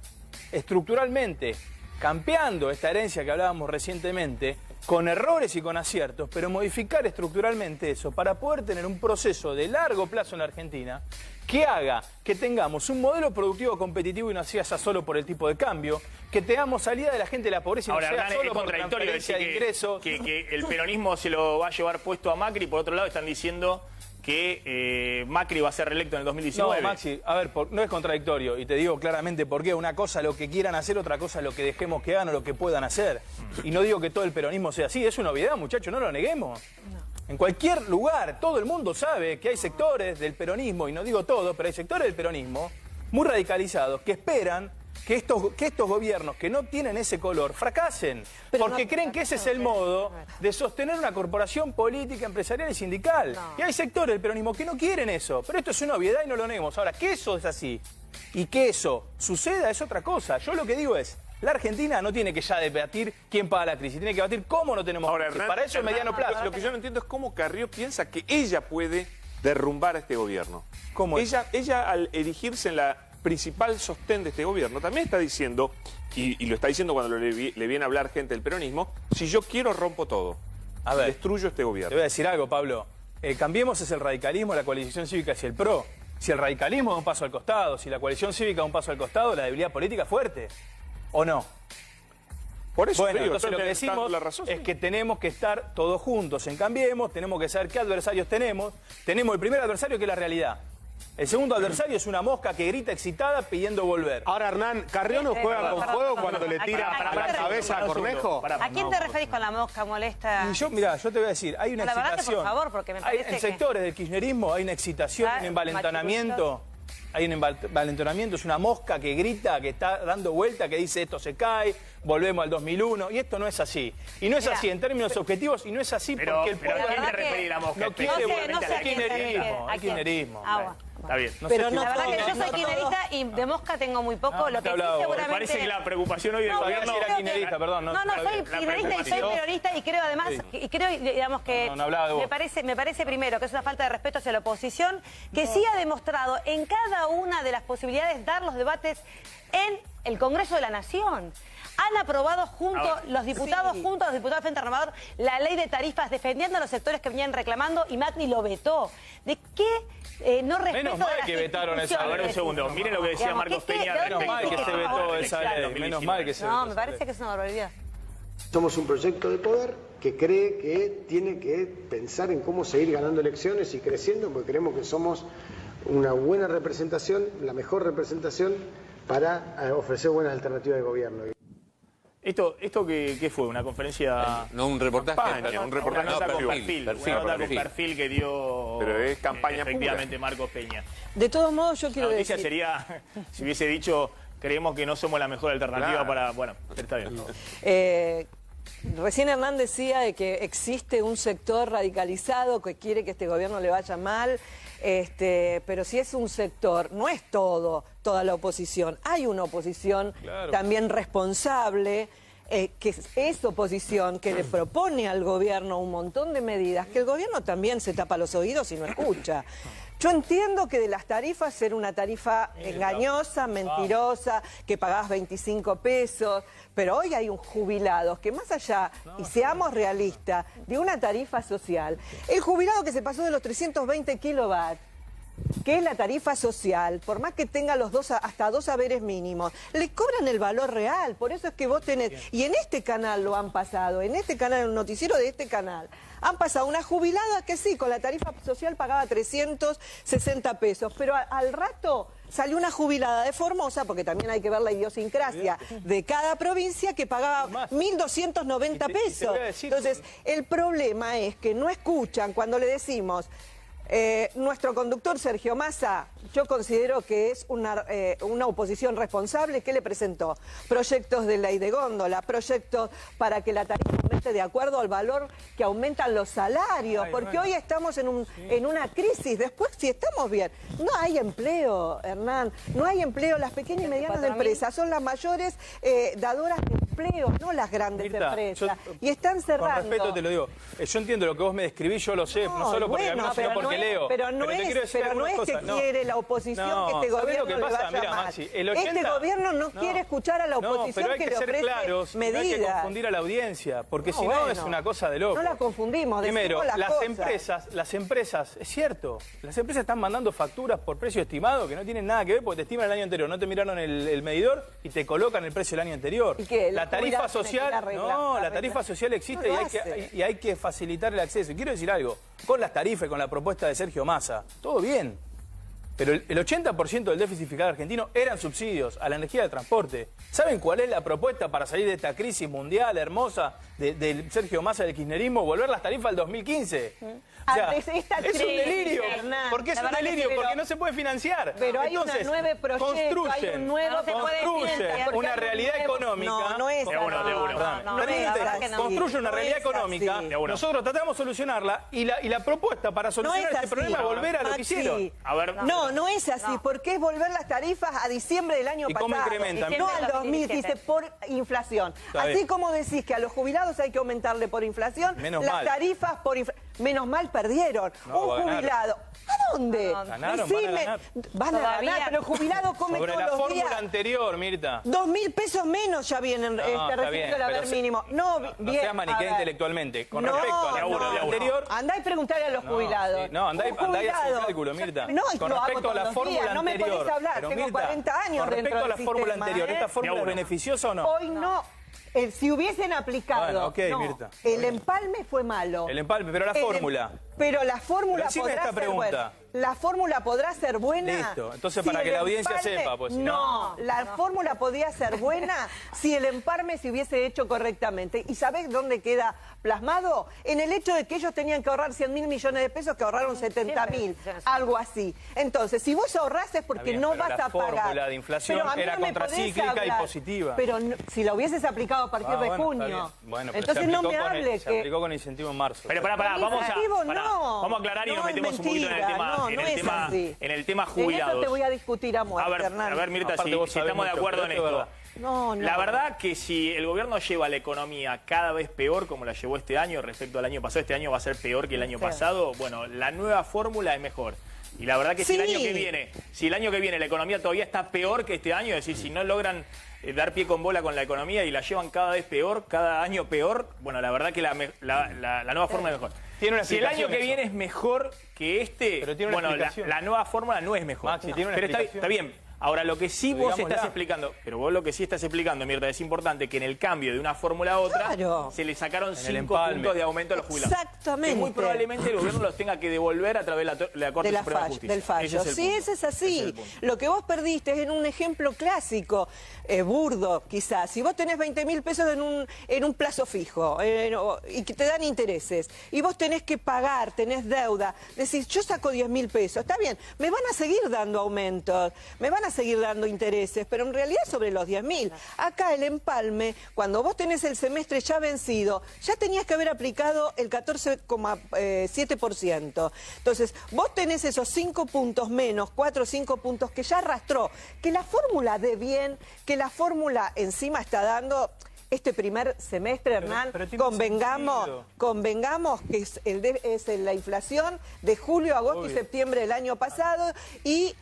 estructuralmente, cambiando esta herencia que hablábamos recientemente, con errores y con aciertos, pero modificar estructuralmente eso para poder tener un proceso de largo plazo en la Argentina que haga que tengamos un modelo productivo competitivo y no sea solo por el tipo de cambio, que tengamos salida de la gente de la pobreza y ahora, no sea Hernán, solo es por contradictorio transferencia de ingresos. Que el peronismo se lo va a llevar puesto a Macri, por otro lado están diciendo que Macri va a ser reelecto en el 2019. No, Maxi, a ver, no es contradictorio, y te digo claramente por qué. Una cosa lo que quieran hacer, otra cosa lo que dejemos que hagan o lo que puedan hacer. Y no digo que todo el peronismo sea así, es una obviedad, muchachos, no lo neguemos. No. En cualquier lugar, todo el mundo sabe que hay sectores del peronismo, y no digo todo, pero hay sectores del peronismo muy radicalizados que esperan que estos gobiernos que no tienen ese color fracasen, porque creen que ese es el modo de sostener una corporación política, empresarial y sindical. Y hay sectores del peronismo que no quieren eso, pero esto es una obviedad y no lo neguemos. Ahora, que eso es así y que eso suceda es otra cosa. Yo lo que digo es, la Argentina no tiene que ya debatir quién paga la crisis, tiene que debatir cómo no tenemos crisis. Para eso es mediano plazo. Lo que yo no entiendo es cómo Carrió piensa que ella puede derrumbar a este gobierno. ¿Cómo es? Ella al erigirse en la principal sostén de este gobierno, también está diciendo, y lo está diciendo cuando le viene a hablar gente del peronismo, si yo quiero rompo todo, a ver, destruyo este gobierno. Te voy a decir algo, Pablo. Cambiemos es el radicalismo, la coalición cívica es el PRO. Si el radicalismo da un paso al costado, si la coalición cívica da un paso al costado, la debilidad política es fuerte. ¿O no? Por eso, bueno, digo, entonces lo que decimos es que tenemos que estar todos juntos en Cambiemos, tenemos que saber qué adversarios tenemos. Tenemos el primer adversario, que es la realidad. El segundo adversario es una mosca que grita excitada pidiendo volver. Ahora, Hernán, ¿Carrió no juega con fuego cuando le tira a la cabeza a Cornejo? ¿A quién te referís con la mosca molesta? Mirá, yo te voy a decir, hay una excitación. Por favor, porque me parece en sectores del kirchnerismo hay una excitación, un envalentonamiento. Hay un envalentonamiento, es una mosca que grita, que está dando vuelta, que dice esto se cae, volvemos al 2001, y esto no es así. Y no es así en términos objetivos, y no es así porque el pueblo... ¿A quién te referís la mosca? No quiere volver al kirchnerismo. Al kirchnerismo. Está bien. Pero la verdad que yo soy kirchnerista y de mosca tengo muy poco. Lo que sí seguramente... Me parece que la preocupación hoy del gobierno... era kirchnerista, perdón. No, soy kirchnerista y soy peronista, y creo además, y creo, digamos que me parece primero que es una falta de respeto hacia la oposición, que sí ha demostrado en cada una de las posibilidades dar los debates en el Congreso de la Nación. Han aprobado los diputados del Frente Renovador, la ley de tarifas, defendiendo a los sectores que venían reclamando, y Macri lo vetó. ¿De qué no respeto? Menos mal que vetaron esa ley. A ver, un segundo, miren lo que decía Marcos Peña. Menos mal que se vetó esa ley, menos mal que se vetó. No, me parece que es una barbaridad. Somos un proyecto de poder que cree que tiene que pensar en cómo seguir ganando elecciones y creciendo, porque creemos que somos una buena representación, la mejor representación para ofrecer buenas alternativas de gobierno. ¿Esto qué fue? ¿Una conferencia? No, un reportaje. Un reportaje con perfil que dio... Pero es campaña efectivamente pura. Marcos Peña. De todos modos, yo quiero decir... La noticia sería, si hubiese dicho, creemos que no somos la mejor alternativa para... Bueno, está bien. Recién Hernán decía de que existe un sector radicalizado que quiere que este gobierno le vaya mal, pero si es un sector, no es toda la oposición. Hay una oposición también responsable, que es oposición, que le propone al gobierno un montón de medidas, que el gobierno también se tapa los oídos y no escucha. Yo entiendo que de las tarifas era una tarifa engañosa, mentirosa, que pagabas 25 pesos, pero hoy hay un jubilado que más allá, y seamos realistas, de una tarifa social, el jubilado que se pasó de los 320 kilovatios que es la tarifa social, por más que tenga hasta 2 haberes mínimos, le cobran el valor real. Por eso es que vos tenés, y en este canal lo han pasado, en este canal, en el noticiero de este canal, han pasado una jubilada que sí, con la tarifa social pagaba 360 pesos, pero al rato salió una jubilada de Formosa, porque también hay que ver la idiosincrasia de cada provincia, que pagaba 1.290 pesos. Entonces, el problema es que no escuchan cuando le decimos... nuestro conductor Sergio Massa, yo considero que es una oposición responsable. ¿Qué le presentó? Proyectos de ley de góndola, proyectos para que la tarifa aumente de acuerdo al valor que aumentan los salarios, porque hoy estamos en una crisis. Después, si estamos bien, no hay empleo, Hernán, no hay empleo. Las pequeñas y medianas empresas son las mayores dadoras de empleo, no las grandes empresas. Y están cerrando. Con respeto te lo digo, yo entiendo lo que vos me describís, yo lo sé, no solo porque sino porque leo. Pero no es que quiere la oposición que este gobierno le vaya mal. Maxi, este gobierno no quiere escuchar a la oposición pero hay que ser claros, medidas. No hay que confundir a la audiencia, porque si no es una cosa de loco. No la confundimos, primero, cosas. las empresas, es cierto, las empresas están mandando facturas por precio estimado que no tienen nada que ver porque te estiman el año anterior, no te miraron el medidor y te colocan el precio del año anterior. ¿Y qué? La tarifa social, la tarifa social existe y hay que facilitar el acceso. Y quiero decir algo, con las tarifas, con la propuesta de Sergio Massa, todo bien. Pero el 80% del déficit fiscal argentino eran subsidios a la energía y al transporte. ¿Saben cuál es la propuesta para salir de esta crisis mundial hermosa de Sergio Massa del kirchnerismo? Volver las tarifas al 2015. O sea, es un delirio. ¿Por qué es un delirio? Porque no se puede financiar. Pero hay un nuevo proyecto, construyen una realidad económica. No es construye una realidad económica. Nosotros tratamos de solucionarla y la propuesta para solucionar este problema es volver a lo que hicieron. A ver, no es así, porque es volver las tarifas a diciembre del año pasado. ¿Y cómo incrementan? No al 2015, por inflación. Así como decís que a los jubilados hay que aumentarle por inflación, las tarifas por inflación. Menos mal perdieron. Un jubilado. ¿A dónde? Ganaron, van a ganar, pero el jubilado come sobre todos los días. Sobre la fórmula anterior, Mirta. 2.000 pesos menos ya vienen recibiendo el haber mínimo. No seas maniquea intelectualmente. Con respecto a la fórmula anterior... Andá y preguntarle a los jubilados. Andá y hacer el cálculo, Mirta. Con respecto a la fórmula anterior. No me podés hablar, tengo 40 años dentro del sistema. Con respecto a la fórmula anterior, ¿esta fórmula es beneficiosa o no? Hoy no. Si hubiesen aplicado, el empalme fue malo. El empalme, pero la fórmula. Pero la fórmula podrá ser buena. La fórmula podrá ser buena. Listo. Entonces, para que la audiencia sepa, pues si no. La fórmula podría ser buena si el empalme se hubiese hecho correctamente. ¿Y sabés dónde queda plasmado? En el hecho de que ellos tenían que ahorrar 100.000 millones de pesos, que ahorraron 70.000. Algo así. Entonces, si vos ahorrás es porque no vas a pagar. La fórmula de inflación era contracíclica y positiva. Pero si la hubieses aplicado a partir de junio. Bueno, entonces no me hable se aplicó con incentivo en marzo. Pero vamos a aclarar y nos metemos un poquito en el tema jubilados. En eso te voy a discutir a muerte, a ver, Mirta, si estamos de acuerdo en esto. La verdad que si el gobierno lleva la economía cada vez peor, como la llevó este año respecto al año pasado, este año va a ser peor que el año pasado, bueno, la nueva fórmula es mejor. Y la verdad que si el año que viene la economía todavía está peor que este año, es decir, si no logran dar pie con bola con la economía y la llevan cada vez peor, cada año peor, bueno, la verdad que la nueva fórmula es mejor. Si el año que viene es mejor que este, bueno, la nueva fórmula no es mejor. Maxi, tiene una pero está bien. Ahora, lo que sí vos estás explicando, Mirta, es importante que en el cambio de una fórmula a otra se le sacaron 5 puntos de aumento a los jubilados. Exactamente. Que muy probablemente el gobierno los tenga que devolver a través de la Corte Suprema de Justicia. Del fallo. Ese es así. Lo que vos perdiste es en un ejemplo clásico, burdo quizás. Si vos tenés 20.000 pesos en un plazo fijo y que te dan intereses y vos tenés que pagar, tenés deuda, decís, yo saco 10.000 pesos, está bien, me van a seguir dando aumentos, me van a seguir dando intereses, pero en realidad sobre los 10.000. Acá el empalme, cuando vos tenés el semestre ya vencido, ya tenías que haber aplicado el 14,7%. Entonces, vos tenés esos 5 puntos menos, 4 o 5 puntos que ya arrastró. Que la fórmula dé bien, que la fórmula encima está dando... Este primer semestre, Hernán, convengamos que es la inflación de julio, agosto y septiembre del año pasado y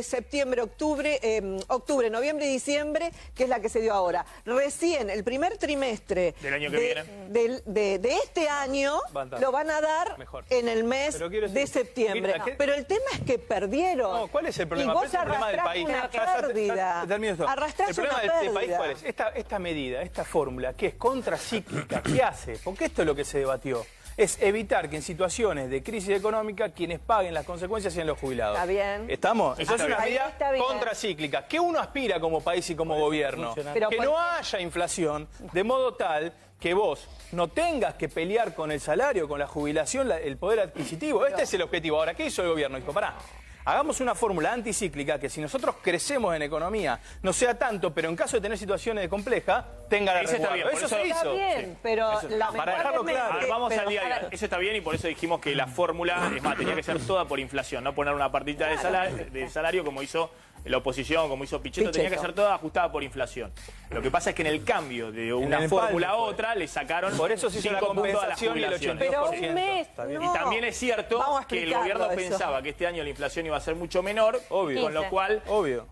septiembre, octubre, noviembre y diciembre, que es la que se dio ahora. Recién el primer trimestre del año que viene de este año lo van a dar en el mes de septiembre. Mira, pero el tema es que perdieron. No, ¿cuál es el problema? Y vos el problema del país. una pérdida. Termino esto. Arrastrás el problema una del país, pérdida. ¿cuál es? Esta medida, esta fórmula, que es contracíclica, ¿qué hace? Porque esto es lo que se debatió. Es evitar que en situaciones de crisis económica quienes paguen las consecuencias sean los jubilados. Está bien. ¿Estamos? Eso es una Ahí medida está bien. contracíclica. ¿Qué uno aspira como país y como gobierno? Pero que no haya inflación, de modo tal que vos no tengas que pelear con el salario, con la jubilación, el poder adquisitivo. Este es el objetivo. Ahora, ¿qué hizo el gobierno? Dijo, pará. Hagamos una fórmula anticíclica que si nosotros crecemos en economía, no sea tanto, pero en caso de tener situaciones complejas, tenga la resguardo. Eso se hizo. Está bien, pero para dejarlo claro, vamos al día a día. Eso está bien y por eso dijimos que la fórmula, es más, tenía que ser toda por inflación, no poner una partita de salario como hizo la oposición, como hizo Pichetto, tenía que ser toda ajustada por inflación. Lo que pasa es que en el cambio de una fórmula a otra le sacaron por eso se hizo la compensación y el 82%. Pero un mes, Y también es cierto que el gobierno pensaba que este año la inflación iba a ser mucho menor, con lo cual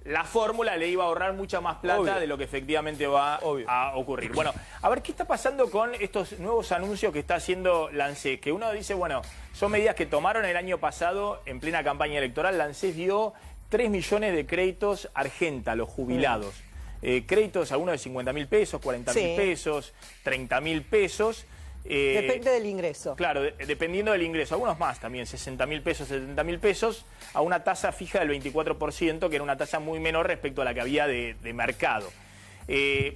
la fórmula le iba a ahorrar mucha más plata de lo que efectivamente va a ocurrir. Bueno, a ver, ¿qué está pasando con estos nuevos anuncios que está haciendo la ANSES? Que uno dice, bueno, son medidas que tomaron el año pasado en plena campaña electoral. La ANSES dio 3 millones de créditos Argenta a los jubilados. Créditos algunos de 50.000 pesos, 40.000 pesos, 30.000 pesos. Depende del ingreso. Claro, dependiendo del ingreso. Algunos más también, 60.000 pesos, 70.000 pesos, a una tasa fija del 24%, que era una tasa muy menor respecto a la que había de mercado.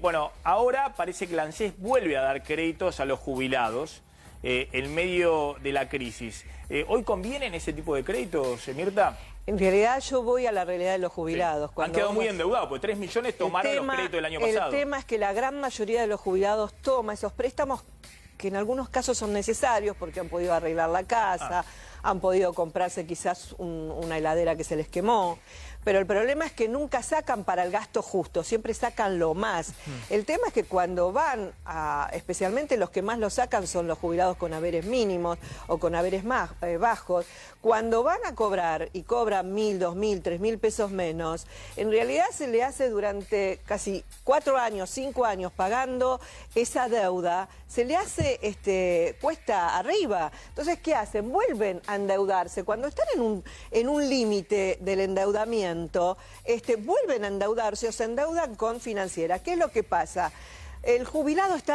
Bueno, ahora parece que la ANSES vuelve a dar créditos a los jubilados en medio de la crisis. ¿Hoy convienen ese tipo de créditos, Mirta? En realidad yo voy a la realidad de los jubilados. Han quedado muy endeudados, porque 3 millones tomaron los créditos del año pasado. El tema es que la gran mayoría de los jubilados toma esos préstamos que en algunos casos son necesarios porque han podido arreglar la casa, han podido comprarse quizás una heladera que se les quemó. Pero el problema es que nunca sacan para el gasto justo, siempre sacan lo más. El tema es que cuando van especialmente los que más lo sacan son los jubilados con haberes mínimos o con haberes más bajos, cuando van a cobrar y cobran 1.000, 2.000, 3.000 pesos menos, en realidad se le hace durante casi 4 años, 5 años pagando esa deuda, se le hace cuesta arriba. Entonces, ¿qué hacen? Vuelven a endeudarse. Cuando están en un límite del endeudamiento, vuelven a endeudarse o se endeudan con financieras. ¿Qué es lo que pasa?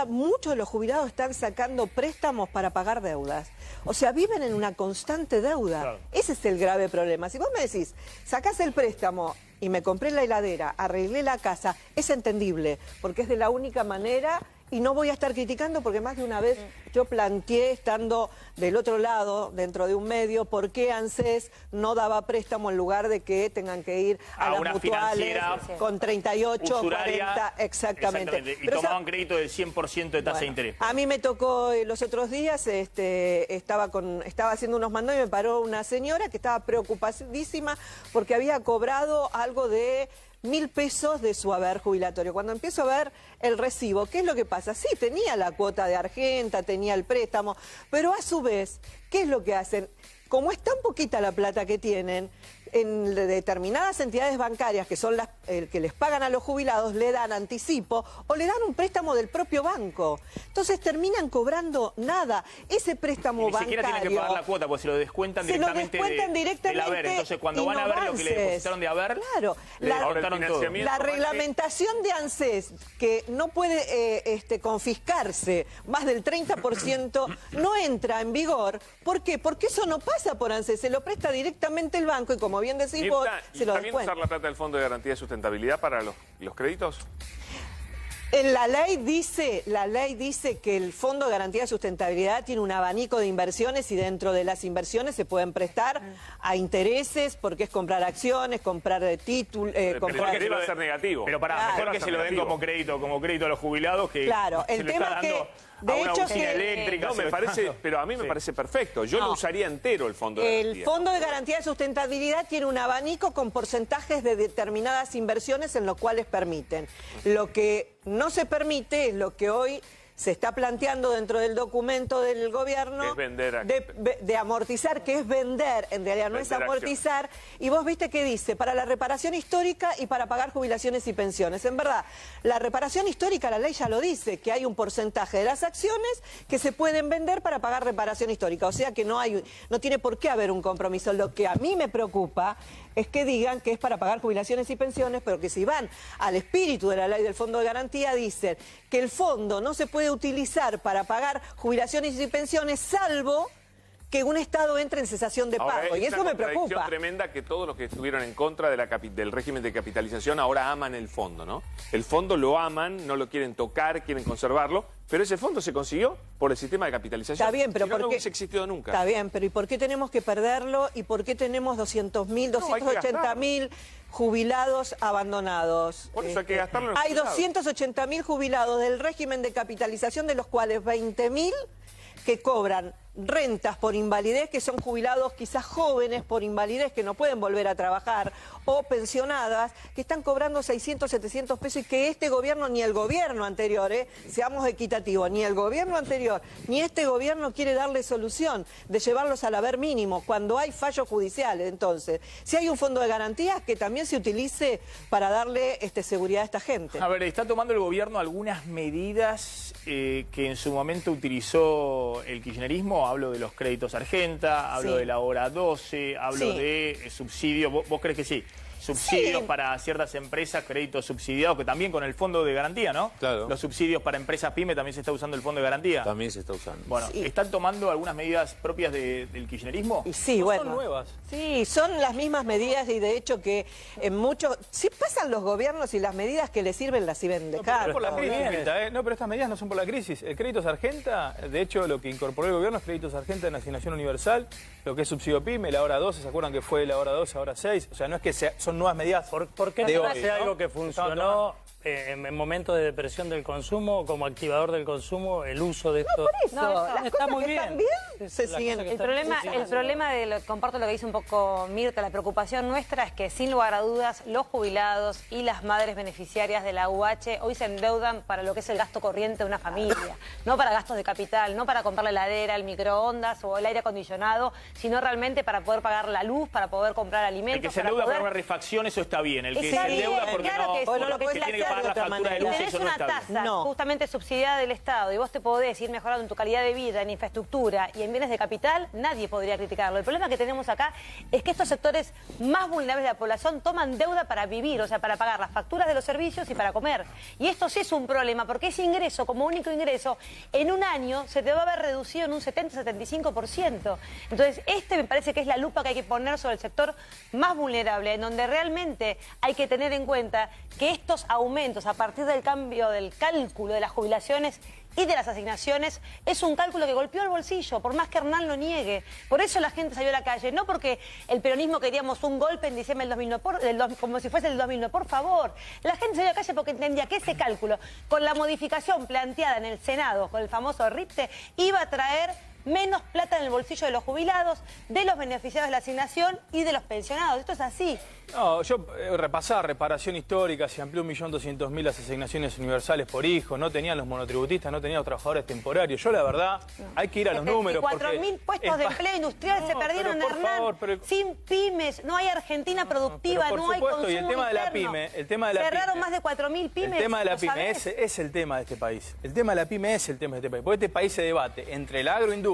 Muchos de los jubilados están sacando préstamos para pagar deudas. O sea, viven en una constante deuda. Claro. Ese es el grave problema. Si vos me decís, sacás el préstamo y me compré la heladera, arreglé la casa, es entendible, porque es de la única manera. Y no voy a estar criticando porque más de una vez yo planteé, estando del otro lado, dentro de un medio, por qué ANSES no daba préstamo en lugar de que tengan que ir a las mutuales con 38, usuraria, 40, exactamente. Y tomaban crédito del 100% de tasa de interés. A mí me tocó los otros días, estaba haciendo unos mandados y me paró una señora que estaba preocupadísima porque había cobrado algo de 1.000 pesos de su haber jubilatorio. Cuando empiezo a ver el recibo, ¿qué es lo que pasa? Sí, tenía la cuota de Argenta, tenía el préstamo, pero a su vez, ¿qué es lo que hacen? Como es tan poquita la plata que tienen, en determinadas entidades bancarias, que son las que les pagan a los jubilados, le dan anticipo o le dan un préstamo del propio banco. Entonces terminan cobrando nada. Ese préstamo bancario... Ni siquiera tienen que pagar la cuota, porque se lo descuentan directamente del haber. Entonces cuando van a ver lo que le depositaron de haber, claro, la reglamentación de ANSES, que no puede confiscarse más del 30%, no entra en vigor. ¿Por qué? Porque eso no pasa por ANSES, se lo presta directamente el banco y como bien decís vos, se lo ¿Está bien usar la plata del Fondo de Garantía de Sustentabilidad para los créditos? En la ley dice que el Fondo de Garantía de Sustentabilidad tiene un abanico de inversiones y dentro de las inversiones se pueden prestar a intereses, porque es comprar acciones, comprar títulos... ¿Por qué va a ser negativo? Pero mejor que se lo den como crédito a los jubilados que el tema es que... De hecho, eléctrica. No, pero a mí me parece perfecto. Yo lo usaría entero el Fondo de Garantía. El Fondo de Garantía de Sustentabilidad tiene un abanico con porcentajes de determinadas inversiones en los cuales permiten. Lo que no se permite es lo que hoy se está planteando dentro del documento del gobierno es vender de amortizar, que es vender, en realidad no es amortizar, y vos viste que dice, para la reparación histórica y para pagar jubilaciones y pensiones. En verdad, la reparación histórica, la ley ya lo dice, que hay un porcentaje de las acciones que se pueden vender para pagar reparación histórica, o sea que no tiene por qué haber un compromiso. Lo que a mí me preocupa es que digan que es para pagar jubilaciones y pensiones, pero que si van al espíritu de la ley del Fondo de Garantía, dicen que el fondo no se puede utilizar para pagar jubilaciones y pensiones, salvo que un Estado entre en cesación de pago, y eso me preocupa. Es tremenda que todos los que estuvieron en contra del régimen de capitalización ahora aman el fondo, ¿no? El fondo lo aman, no lo quieren tocar, quieren conservarlo, pero ese fondo se consiguió por el sistema de capitalización. Está bien, pero si no, no hubiese existido nunca. Está bien, pero ¿y por qué tenemos que perderlo? ¿Y por qué tenemos 200.000, 280.000 jubilados abandonados? Por eso hay que gastarlo en Hay 280.000 jubilados del régimen de capitalización, de los cuales 20.000 que cobran rentas por invalidez, que son jubilados quizás jóvenes por invalidez que no pueden volver a trabajar, o pensionadas que están cobrando 600, 700 pesos, y que este gobierno, ni el gobierno anterior, seamos equitativos, ni el gobierno anterior, ni este gobierno quiere darle solución de llevarlos al haber mínimo cuando hay fallos judiciales. Entonces, si hay un fondo de garantías, que también se utilice para darle seguridad a esta gente. A ver, está tomando el gobierno algunas medidas que en su momento utilizó el kirchnerismo. Hablo de los créditos Argenta, hablo de la hora 12, hablo de subsidios. ¿Vos crees que sí? Subsidios para ciertas empresas, créditos subsidiados, que también con el fondo de garantía, ¿no? Claro. Los subsidios para empresas pyme también se está usando el fondo de garantía. También se está usando. Bueno, ¿están tomando algunas medidas propias del kirchnerismo? Y sí, bueno. Son nuevas. Sí, son las mismas medidas, y de hecho que en muchos... Sí pasan los gobiernos y las medidas que les sirven las sirven de cara. No por la crisis, Mirta, No, pero estas medidas no son por la crisis. El crédito Argenta, de hecho, lo que incorporó el gobierno es créditos Argenta en Asignación Universal, lo que es subsidio pyme, la hora 12, ¿se acuerdan que fue la hora 12, ahora 6? O sea, no es que son nuevas medidas. ¿Por qué no hace algo que funcionó en momentos de depresión del consumo, como activador del consumo, el uso de esto? Está muy bien. Se siguen. El problema comparto lo que dice un poco Mirta, la preocupación nuestra es que sin lugar a dudas los jubilados y las madres beneficiarias de la UH hoy se endeudan para lo que es el gasto corriente de una familia, no para gastos de capital, no para comprar la heladera, el microondas o el aire acondicionado, sino realmente para poder pagar la luz, para poder comprar alimentos. El que se endeuda por una refacción, eso está bien. El que se endeuda porque tiene que pagar la factura de luz, eso no está bien. Tenés una tasa justamente subsidiada del Estado y vos te podés ir mejorando en tu calidad de vida, en infraestructura y en bienes de capital, nadie podría criticarlo. El problema que tenemos acá es que estos sectores más vulnerables de la población toman deuda para vivir, o sea, para pagar las facturas de los servicios y para comer. Y esto sí es un problema, porque ese ingreso, como único ingreso, en un año se te va a ver reducido en un 70-75%. Entonces, me parece que es la lupa que hay que poner sobre el sector más vulnerable, en donde realmente hay que tener en cuenta que estos aumentos a partir del cambio del cálculo de las jubilaciones y de las asignaciones es un cálculo que golpeó el bolsillo, por más que Hernán lo niegue. Por eso la gente salió a la calle, no porque el peronismo queríamos un golpe en diciembre del 2009, como si fuese el 2009, por favor. La gente salió a la calle porque entendía que ese cálculo, con la modificación planteada en el Senado, con el famoso RIPTE, iba a traer menos plata en el bolsillo de los jubilados, de los beneficiarios de la asignación y de los pensionados. Esto es así. No, yo repasaba reparación histórica, se amplió 1.200.000 las asignaciones universales por hijo, no tenían los monotributistas, no tenían los trabajadores temporarios. Yo la verdad, hay que ir a los números. 4.000 puestos de empleo industrial se perdieron, Hernán, sin pymes, no hay Argentina productiva, no hay consumo y el tema de la pyme, cerraron más de 4.000 pymes. El tema de la pyme es el tema de este país. El tema de la pyme es el tema de este país. Porque este país se debate entre la agroindustria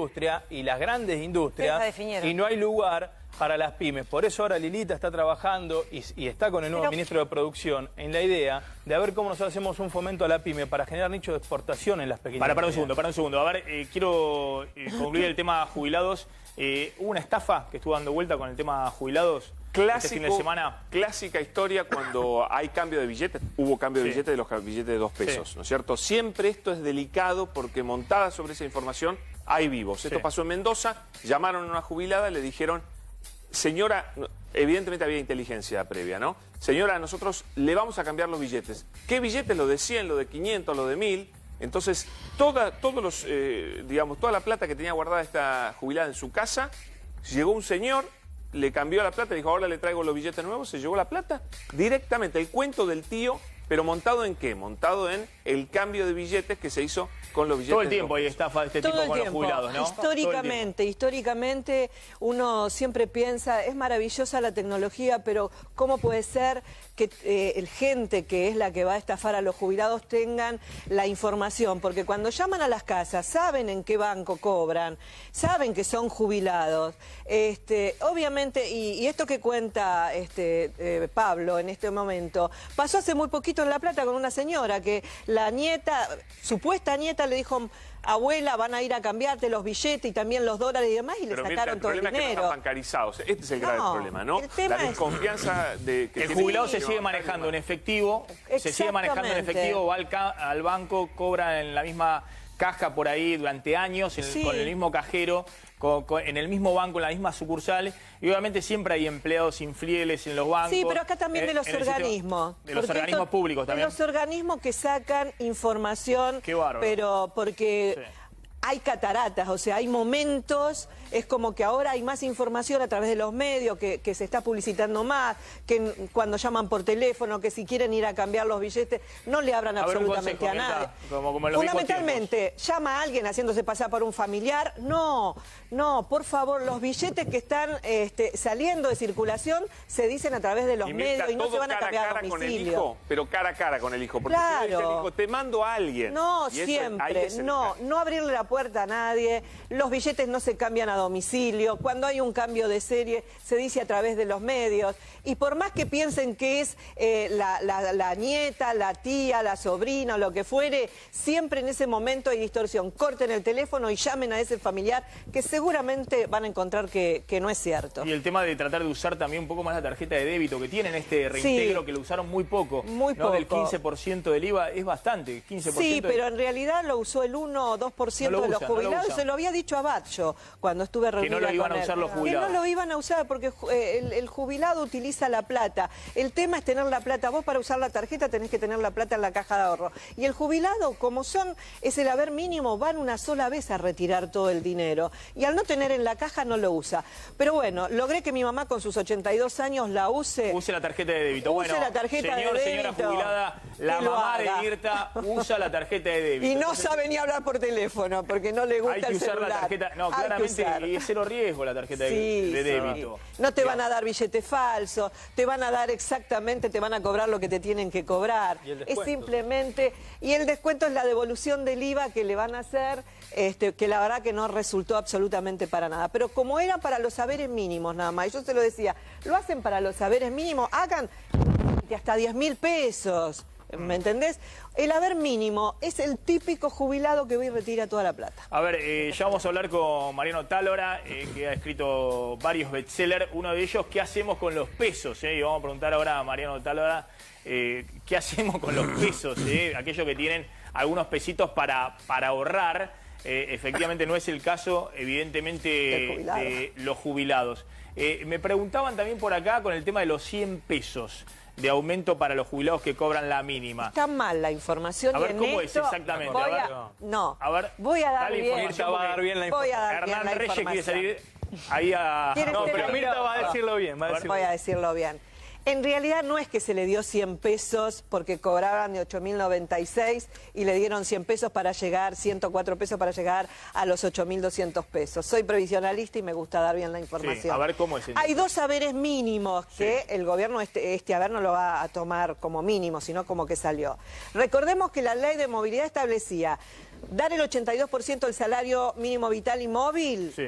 y las grandes industrias y no hay lugar para las pymes. Por eso ahora Lilita está trabajando y está con el nuevo ministro de Producción en la idea de ver cómo nosotros hacemos un fomento a la pyme para generar nicho de exportación en las pequeñas. Para un segundo. A ver, quiero concluir el tema jubilados. Hubo una estafa que estuvo dando vuelta con el tema jubilados. Este fin de semana. Clásica historia cuando hay cambio de billetes. Hubo cambio de billetes de los billetes de 2 pesos, ¿no es cierto? Siempre esto es delicado porque montada sobre esa información hay vivos. Esto pasó en Mendoza, llamaron a una jubilada, le dijeron, señora, evidentemente había inteligencia previa, ¿no? Señora, nosotros le vamos a cambiar los billetes. ¿Qué billetes? Lo de 100, lo de 500, lo de 1000. Entonces, toda la plata que tenía guardada esta jubilada en su casa, llegó un señor, le cambió la plata, dijo, ahora le traigo los billetes nuevos, se llevó la plata directamente. El cuento del tío, pero ¿montado en qué? Montado en el cambio de billetes que se hizo con con los billetes. Todo el tiempo hay estafa de este tipo con los jubilados, ¿no? Históricamente uno siempre piensa, es maravillosa la tecnología, pero ¿cómo puede ser que gente que es la que va a estafar a los jubilados tengan la información? Porque cuando llaman a las casas, saben en qué banco cobran, saben que son jubilados. Obviamente, y esto que cuenta Pablo en este momento, pasó hace muy poquito en La Plata con una señora que la nieta, supuesta nieta, le dijo: abuela, van a ir a cambiarte los billetes y también los dólares y demás, y pero le sacaron todo el dinero. El problema es que no están bancarizados. Este es el grave problema, ¿no? La desconfianza de que el jubilado se sigue manejando en efectivo, va al banco, cobra en la misma caja por ahí durante años, con el mismo cajero, en el mismo banco, en la misma sucursal, y obviamente siempre hay empleados infieles en los bancos. Sí, pero acá también de los organismos. De los organismos públicos también. De los organismos que sacan información. Qué bárbaro. Pero porque... Sí. Hay cataratas, o sea, hay momentos, es como que ahora hay más información a través de los medios, que se está publicitando más, que cuando llaman por teléfono, que si quieren ir a cambiar los billetes, no le abran absolutamente a nadie. Como Fundamentalmente, llama a alguien haciéndose pasar por un familiar. No, por favor, los billetes que están saliendo de circulación se dicen a través de los medios y no se van a cambiar a domicilio. Pero cara a cara con el hijo, porque claro. te mando a alguien. No, siempre, no abrirle la puerta a nadie, los billetes no se cambian a domicilio, cuando hay un cambio de serie se dice a través de los medios, y por más que piensen que es la nieta, la tía, la sobrina o lo que fuere, siempre en ese momento hay distorsión. Corten el teléfono y llamen a ese familiar, que seguramente van a encontrar que no es cierto. Y el tema de tratar de usar también un poco más la tarjeta de débito, que tienen este reintegro, que lo usaron muy poco. Muy poco. Del 15% del IVA es bastante, 15%. Sí, pero en realidad lo usó el 1 o 2% de los jubilados. Se lo había dicho a Batcho cuando estuve reunida con él. Que no lo iban a usar los jubilados. Que no lo iban a usar porque el jubilado utiliza la plata. El tema es tener la plata. Vos para usar la tarjeta tenés que tener la plata en la caja de ahorro. Y el jubilado, como es el haber mínimo, van una sola vez a retirar todo el dinero. Y al no tener en la caja no lo usa. Pero bueno, logré que mi mamá con sus 82 años la use. Use la tarjeta de débito. Use la tarjeta de débito. Señora jubilada, la mamá de Mirta usa la tarjeta de débito. Y no sabe ni hablar por teléfono porque no le gusta el celular. La tarjeta, no, claramente es cero riesgo la tarjeta de débito. No te van a dar billete falso, te van a dar exactamente, te van a cobrar lo que te tienen que cobrar. Es simplemente, y el descuento es la devolución del IVA que le van a hacer, que la verdad que no resultó absolutamente para nada. Pero como era para los saberes mínimos nada más, y yo se lo decía, lo hacen para los saberes mínimos, hagan hasta 10.000 pesos. ¿Me entendés? El haber mínimo es el típico jubilado que va y retira toda la plata. A ver, ya vamos a hablar con Mariano Tálora, que ha escrito varios bestsellers. Uno de ellos, ¿qué hacemos con los pesos? Y vamos a preguntar ahora a Mariano Tálora, ¿qué hacemos con los pesos? Aquellos que tienen algunos pesitos para ahorrar. Efectivamente no es el caso, evidentemente, de los jubilados. Me preguntaban también por acá con el tema de los 100 pesos. De aumento para los jubilados que cobran la mínima. Está mal la información. A ver, ¿cómo es exactamente? Voy a dar bien. Va a dar bien la información. Hernán Reyes quiere salir ahí a... No, pero Mirta va a decirlo bien. Voy a decirlo bien. En realidad no es que se le dio 100 pesos porque cobraban de 8.096 y le dieron 100 pesos para llegar, 104 pesos para llegar a los 8.200 pesos. Soy previsionalista y me gusta dar bien la información. Sí, a ver cómo es. Hay dos saberes mínimos que el gobierno este haber no lo va a tomar como mínimo, sino como que salió. Recordemos que la ley de movilidad establecía dar el 82% del salario mínimo vital y móvil. Sí.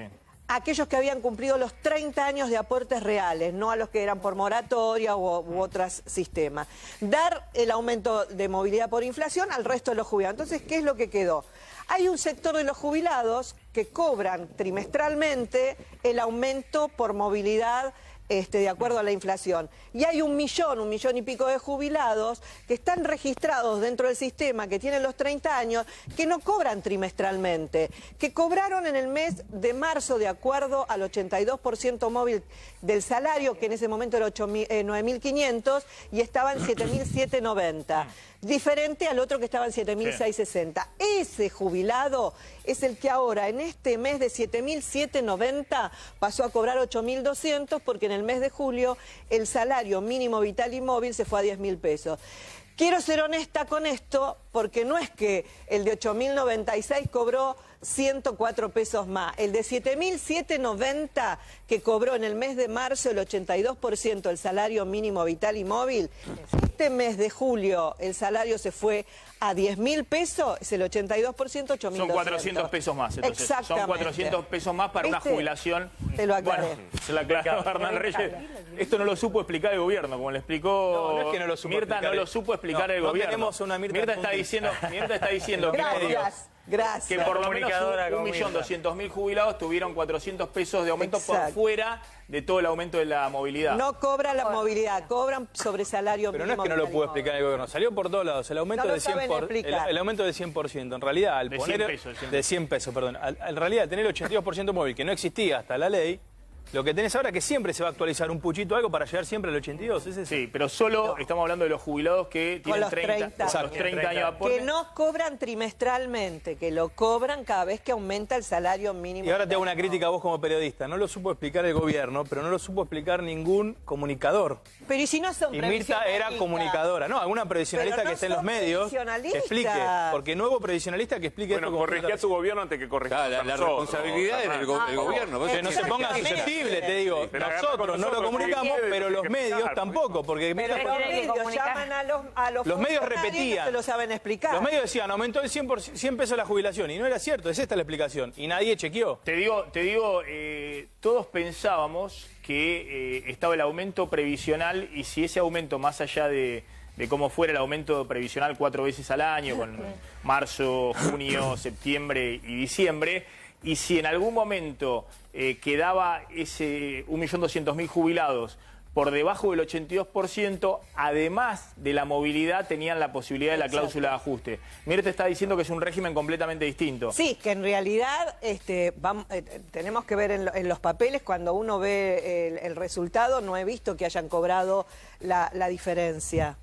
Aquellos que habían cumplido los 30 años de aportes reales, no a los que eran por moratoria u otros sistemas. Dar el aumento de movilidad por inflación al resto de los jubilados. Entonces, ¿qué es lo que quedó? Hay un sector de los jubilados que cobran trimestralmente el aumento por movilidad de acuerdo a la inflación. Y hay 1 millón y pico de jubilados que están registrados dentro del sistema, que tienen los 30 años, que no cobran trimestralmente, que cobraron en el mes de marzo de acuerdo al 82% móvil del salario, que en ese momento era 9.500 y estaban 7.790. Diferente al otro que estaba en 7.660. Ese jubilado es el que ahora, en este mes de 7.790, pasó a cobrar 8.200 porque en el mes de julio el salario mínimo vital y móvil se fue a 10.000 pesos. Quiero ser honesta con esto, porque no es que el de 8.096 cobró 104 pesos más. El de 7.790 que cobró en el mes de marzo el 82% del salario mínimo vital y móvil, este mes de julio el salario se fue a 10.000 pesos, es el 82%, 8.200. Son 400 pesos más, entonces. Exactamente. Son 400 pesos más para una jubilación. Te lo aclaré. Bueno, se la aclaró Hernán Reyes. Esto no lo supo explicar el gobierno, como le explicó no es que no lo supo Mirta, explicar. no lo supo explicar el No gobierno. tenemos una Mirta está diciendo Gracias. que por lo menos 1.200.000 jubilados tuvieron 400 pesos de aumento por fuera de todo el aumento de la movilidad. No cobran la movilidad, cobran sobre salario mínimo. Pero no es que no lo pudo explicar el gobierno, salió por todos lados. El aumento, No lo de, saben explicar. el aumento de 100%. En realidad, al De poner 100 pesos, de 100 pesos, perdón. En realidad, al tener el 82% móvil, que no existía hasta la ley, lo que tenés ahora es que siempre se va a actualizar un puchito algo para llegar siempre al 82, ¿es eso? Sí, pero solo estamos hablando de los jubilados que tienen los 30 años de aporte. Que no cobran trimestralmente, que lo cobran cada vez que aumenta el salario mínimo. Y ahora te hago una crítica a vos como periodista. No lo supo explicar el gobierno, pero no lo supo explicar ningún comunicador. Pero ¿y si no son Y Mirta era comunicadora. No, alguna previsionalista Pero no que esté en los son medios que explique. Porque no hubo previsionalista que explique esto. Corregí a tu gobierno antes que corregir la responsabilidad es del gobierno. Que no se ponga susceptible, te digo. Nosotros no lo comunicamos, pero los medios tampoco. Porque pero los medios llaman a los medios repetían. repetían. Se lo saben explicar. Los medios decían, aumentó el 100 pesos la jubilación. Y no era cierto, es esta la explicación. Y nadie chequeó. Te digo, todos pensábamos que estaba el aumento previsional y si ese aumento, más allá de cómo fuera el aumento previsional 4 veces al año, con marzo, junio, septiembre y diciembre, y si en algún momento quedaba ese 1.200.000 jubilados por debajo del 82%, además de la movilidad, tenían la posibilidad de la cláusula de ajuste. Mirta está diciendo que es un régimen completamente distinto. Sí, que en realidad tenemos que ver en los papeles, cuando uno ve el resultado, no he visto que hayan cobrado la diferencia.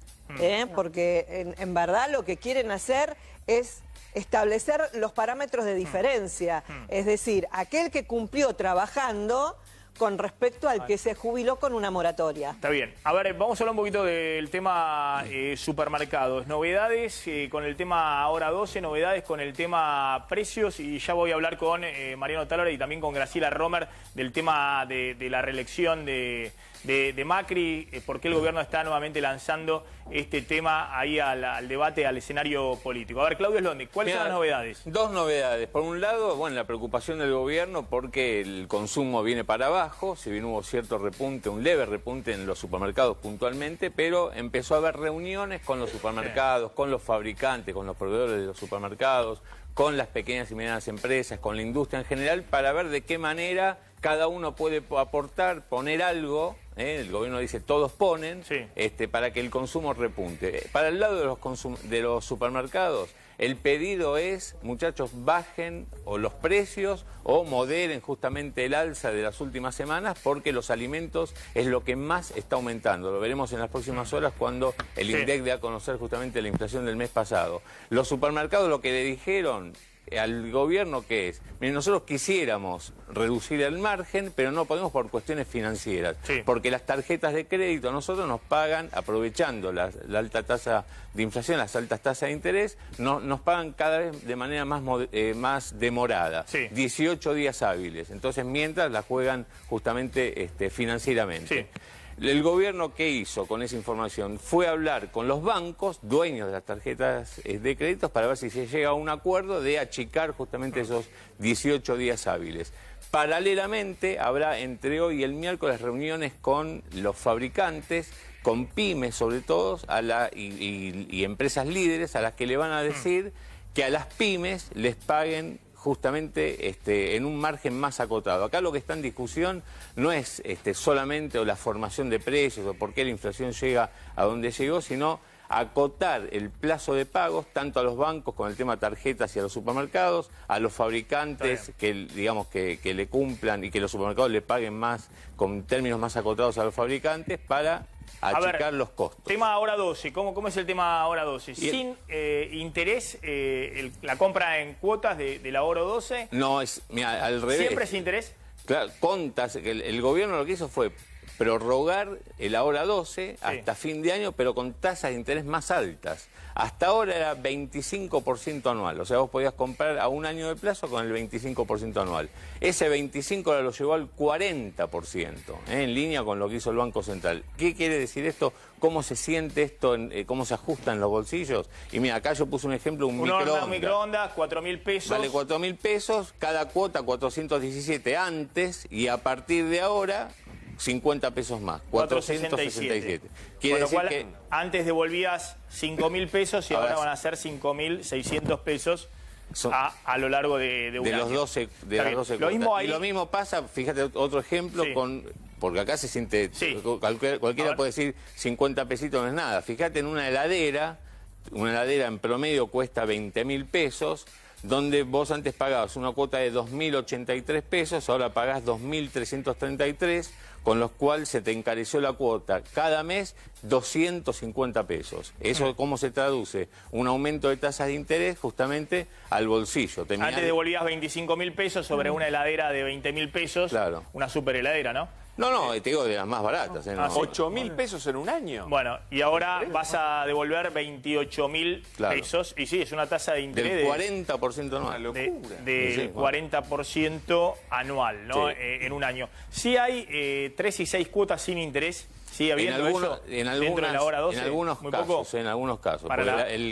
Porque en verdad lo que quieren hacer es establecer los parámetros de diferencia. Es decir, aquel que cumplió trabajando con respecto al que se jubiló con una moratoria. Está bien. A ver, vamos a hablar un poquito del tema supermercados. Novedades con el tema Hora 12, novedades con el tema precios, y ya voy a hablar con Mariano Tálora y también con Graciela Romer del tema de la reelección de Macri, por qué el gobierno está nuevamente lanzando este tema ahí al debate, al escenario político. A ver, Claudio Slondi, ¿cuáles son las novedades? Dos novedades. Por un lado, bueno, la preocupación del gobierno porque el consumo viene para abajo, si bien hubo cierto repunte, un leve repunte en los supermercados puntualmente, pero empezó a haber reuniones con los supermercados, con los fabricantes, con los proveedores de los supermercados, con las pequeñas y medianas empresas, con la industria en general, para ver de qué manera cada uno puede aportar, poner algo. El gobierno dice todos ponen, para que el consumo repunte. Para el lado de los supermercados, el pedido es, muchachos, bajen o los precios o moderen justamente el alza de las últimas semanas, porque los alimentos es lo que más está aumentando. Lo veremos en las próximas horas cuando el INDEC dé a conocer justamente la inflación del mes pasado. Los supermercados lo que le dijeron al gobierno que es, miren, nosotros quisiéramos reducir el margen, pero no podemos por cuestiones financieras, porque las tarjetas de crédito a nosotros nos pagan, aprovechando la alta tasa de inflación, las altas tasas de interés, nos pagan cada vez de manera más demorada, 18 días hábiles, entonces mientras la juegan justamente financieramente. El gobierno, ¿qué hizo con esa información? Fue a hablar con los bancos, dueños de las tarjetas de créditos, para ver si se llega a un acuerdo de achicar justamente esos 18 días hábiles. Paralelamente, habrá entre hoy y el miércoles reuniones con los fabricantes, con pymes sobre todo, y empresas líderes, a las que le van a decir que a las pymes les paguen justamente en un margen más acotado. Acá lo que está en discusión no es solamente la formación de precios o por qué la inflación llega a donde llegó, sino acotar el plazo de pagos tanto a los bancos con el tema tarjetas y a los supermercados, a los fabricantes que digamos que le cumplan y que los supermercados le paguen más con términos más acotados a los fabricantes para achicar los costos. Tema Hora 12, ¿cómo es el tema Hora 12? ¿Sin interés la compra en cuotas de la Hora 12? No, mira, al revés. ¿Siempre sin interés? Claro, el gobierno lo que hizo fue prorrogar el ahora 12 hasta fin de año, pero con tasas de interés más altas. Hasta ahora era 25% anual, o sea, vos podías comprar a un año de plazo con el 25% anual. Ese 25% ahora lo llevó al 40%, en línea con lo que hizo el Banco Central. ¿Qué quiere decir esto? ¿Cómo se siente esto? ¿Cómo se ajusta en los bolsillos? Y mira, acá yo puse un ejemplo, un microondas, 4.000 pesos. Vale 4.000 pesos, cada cuota 417 antes, y a partir de ahora 50 pesos más, 467. Con lo cual, antes devolvías 5.000 pesos y ahora van a ser 5.600 pesos a lo largo de un año. Los 12, de las 12 lo mismo y lo mismo pasa, fíjate otro ejemplo, porque acá se siente, cualquiera puede decir 50 pesitos no es nada. Fíjate en una heladera en promedio cuesta 20.000 pesos, donde vos antes pagabas una cuota de 2.083 pesos, ahora pagás 2.333, con los cuales se te encareció la cuota cada mes 250 pesos. ¿Eso cómo se traduce? Un aumento de tasas de interés justamente al bolsillo. Antes devolvías 25.000 pesos sobre una heladera de 20.000 pesos, una super heladera, ¿no? No, te digo de las más baratas. 8.000 pesos en un año. Bueno, y ahora vas a devolver 28.000 pesos. Y sí, es una tasa de interés del 40% anual. Del 40% anual, ¿no? En un año. Sí hay 3 y 6 cuotas sin interés. ¿Sigue habiendo eso dentro de la hora 12? En algunos casos.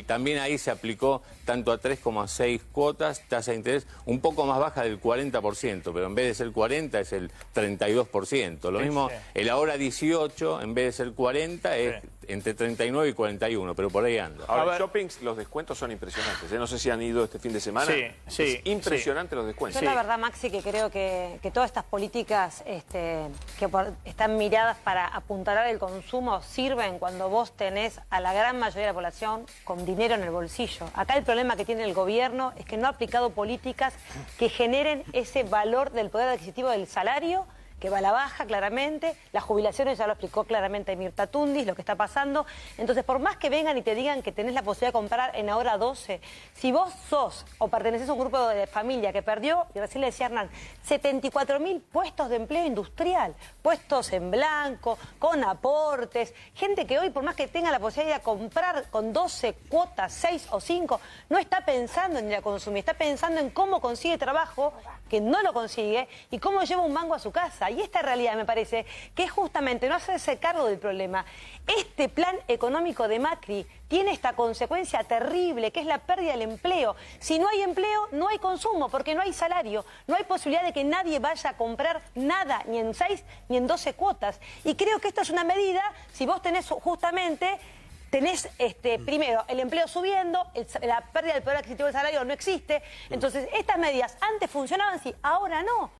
También ahí se aplicó tanto a 3 como a 6 cuotas, tasa de interés un poco más baja del 40%, pero en vez de ser 40 es el 32%. Lo mismo, el ahora 18, en vez de ser 40, es entre 39 y 41, pero por ahí anda. Ahora, shoppings, los descuentos son impresionantes. No sé si han ido este fin de semana. Es impresionante los descuentos. Yo la verdad, Maxi, que creo que todas estas políticas que están miradas para apuntalar el consumo sirven cuando vos tenés a la gran mayoría de la población con dinero en el bolsillo. Acá el problema que tiene el gobierno es que no ha aplicado políticas que generen ese valor del poder adquisitivo del salario, que va a la baja claramente, las jubilaciones ya lo explicó claramente Mirta Tundis, lo que está pasando. Entonces, por más que vengan y te digan que tenés la posibilidad de comprar en ahora 12, si vos sos o pertenecés a un grupo de familia que perdió, y recién le decía Hernán, 74.000 puestos de empleo industrial, puestos en blanco, con aportes, gente que hoy, por más que tenga la posibilidad de comprar con 12 cuotas, 6 o 5, no está pensando en ir a consumir, está pensando en cómo consigue trabajo, que no lo consigue, y cómo lleva un mango a su casa. Y esta realidad me parece que es justamente no hacerse cargo del problema. Este plan económico de Macri tiene esta consecuencia terrible, que es la pérdida del empleo. Si no hay empleo, no hay consumo, porque no hay salario. No hay posibilidad de que nadie vaya a comprar nada, ni en 6 ni en 12 cuotas. Y creo que esta es una medida, si vos tenés justamente... Tenés primero el empleo subiendo, la pérdida del poder adquisitivo del salario no existe. Entonces, estas medidas antes funcionaban, sí, ahora no.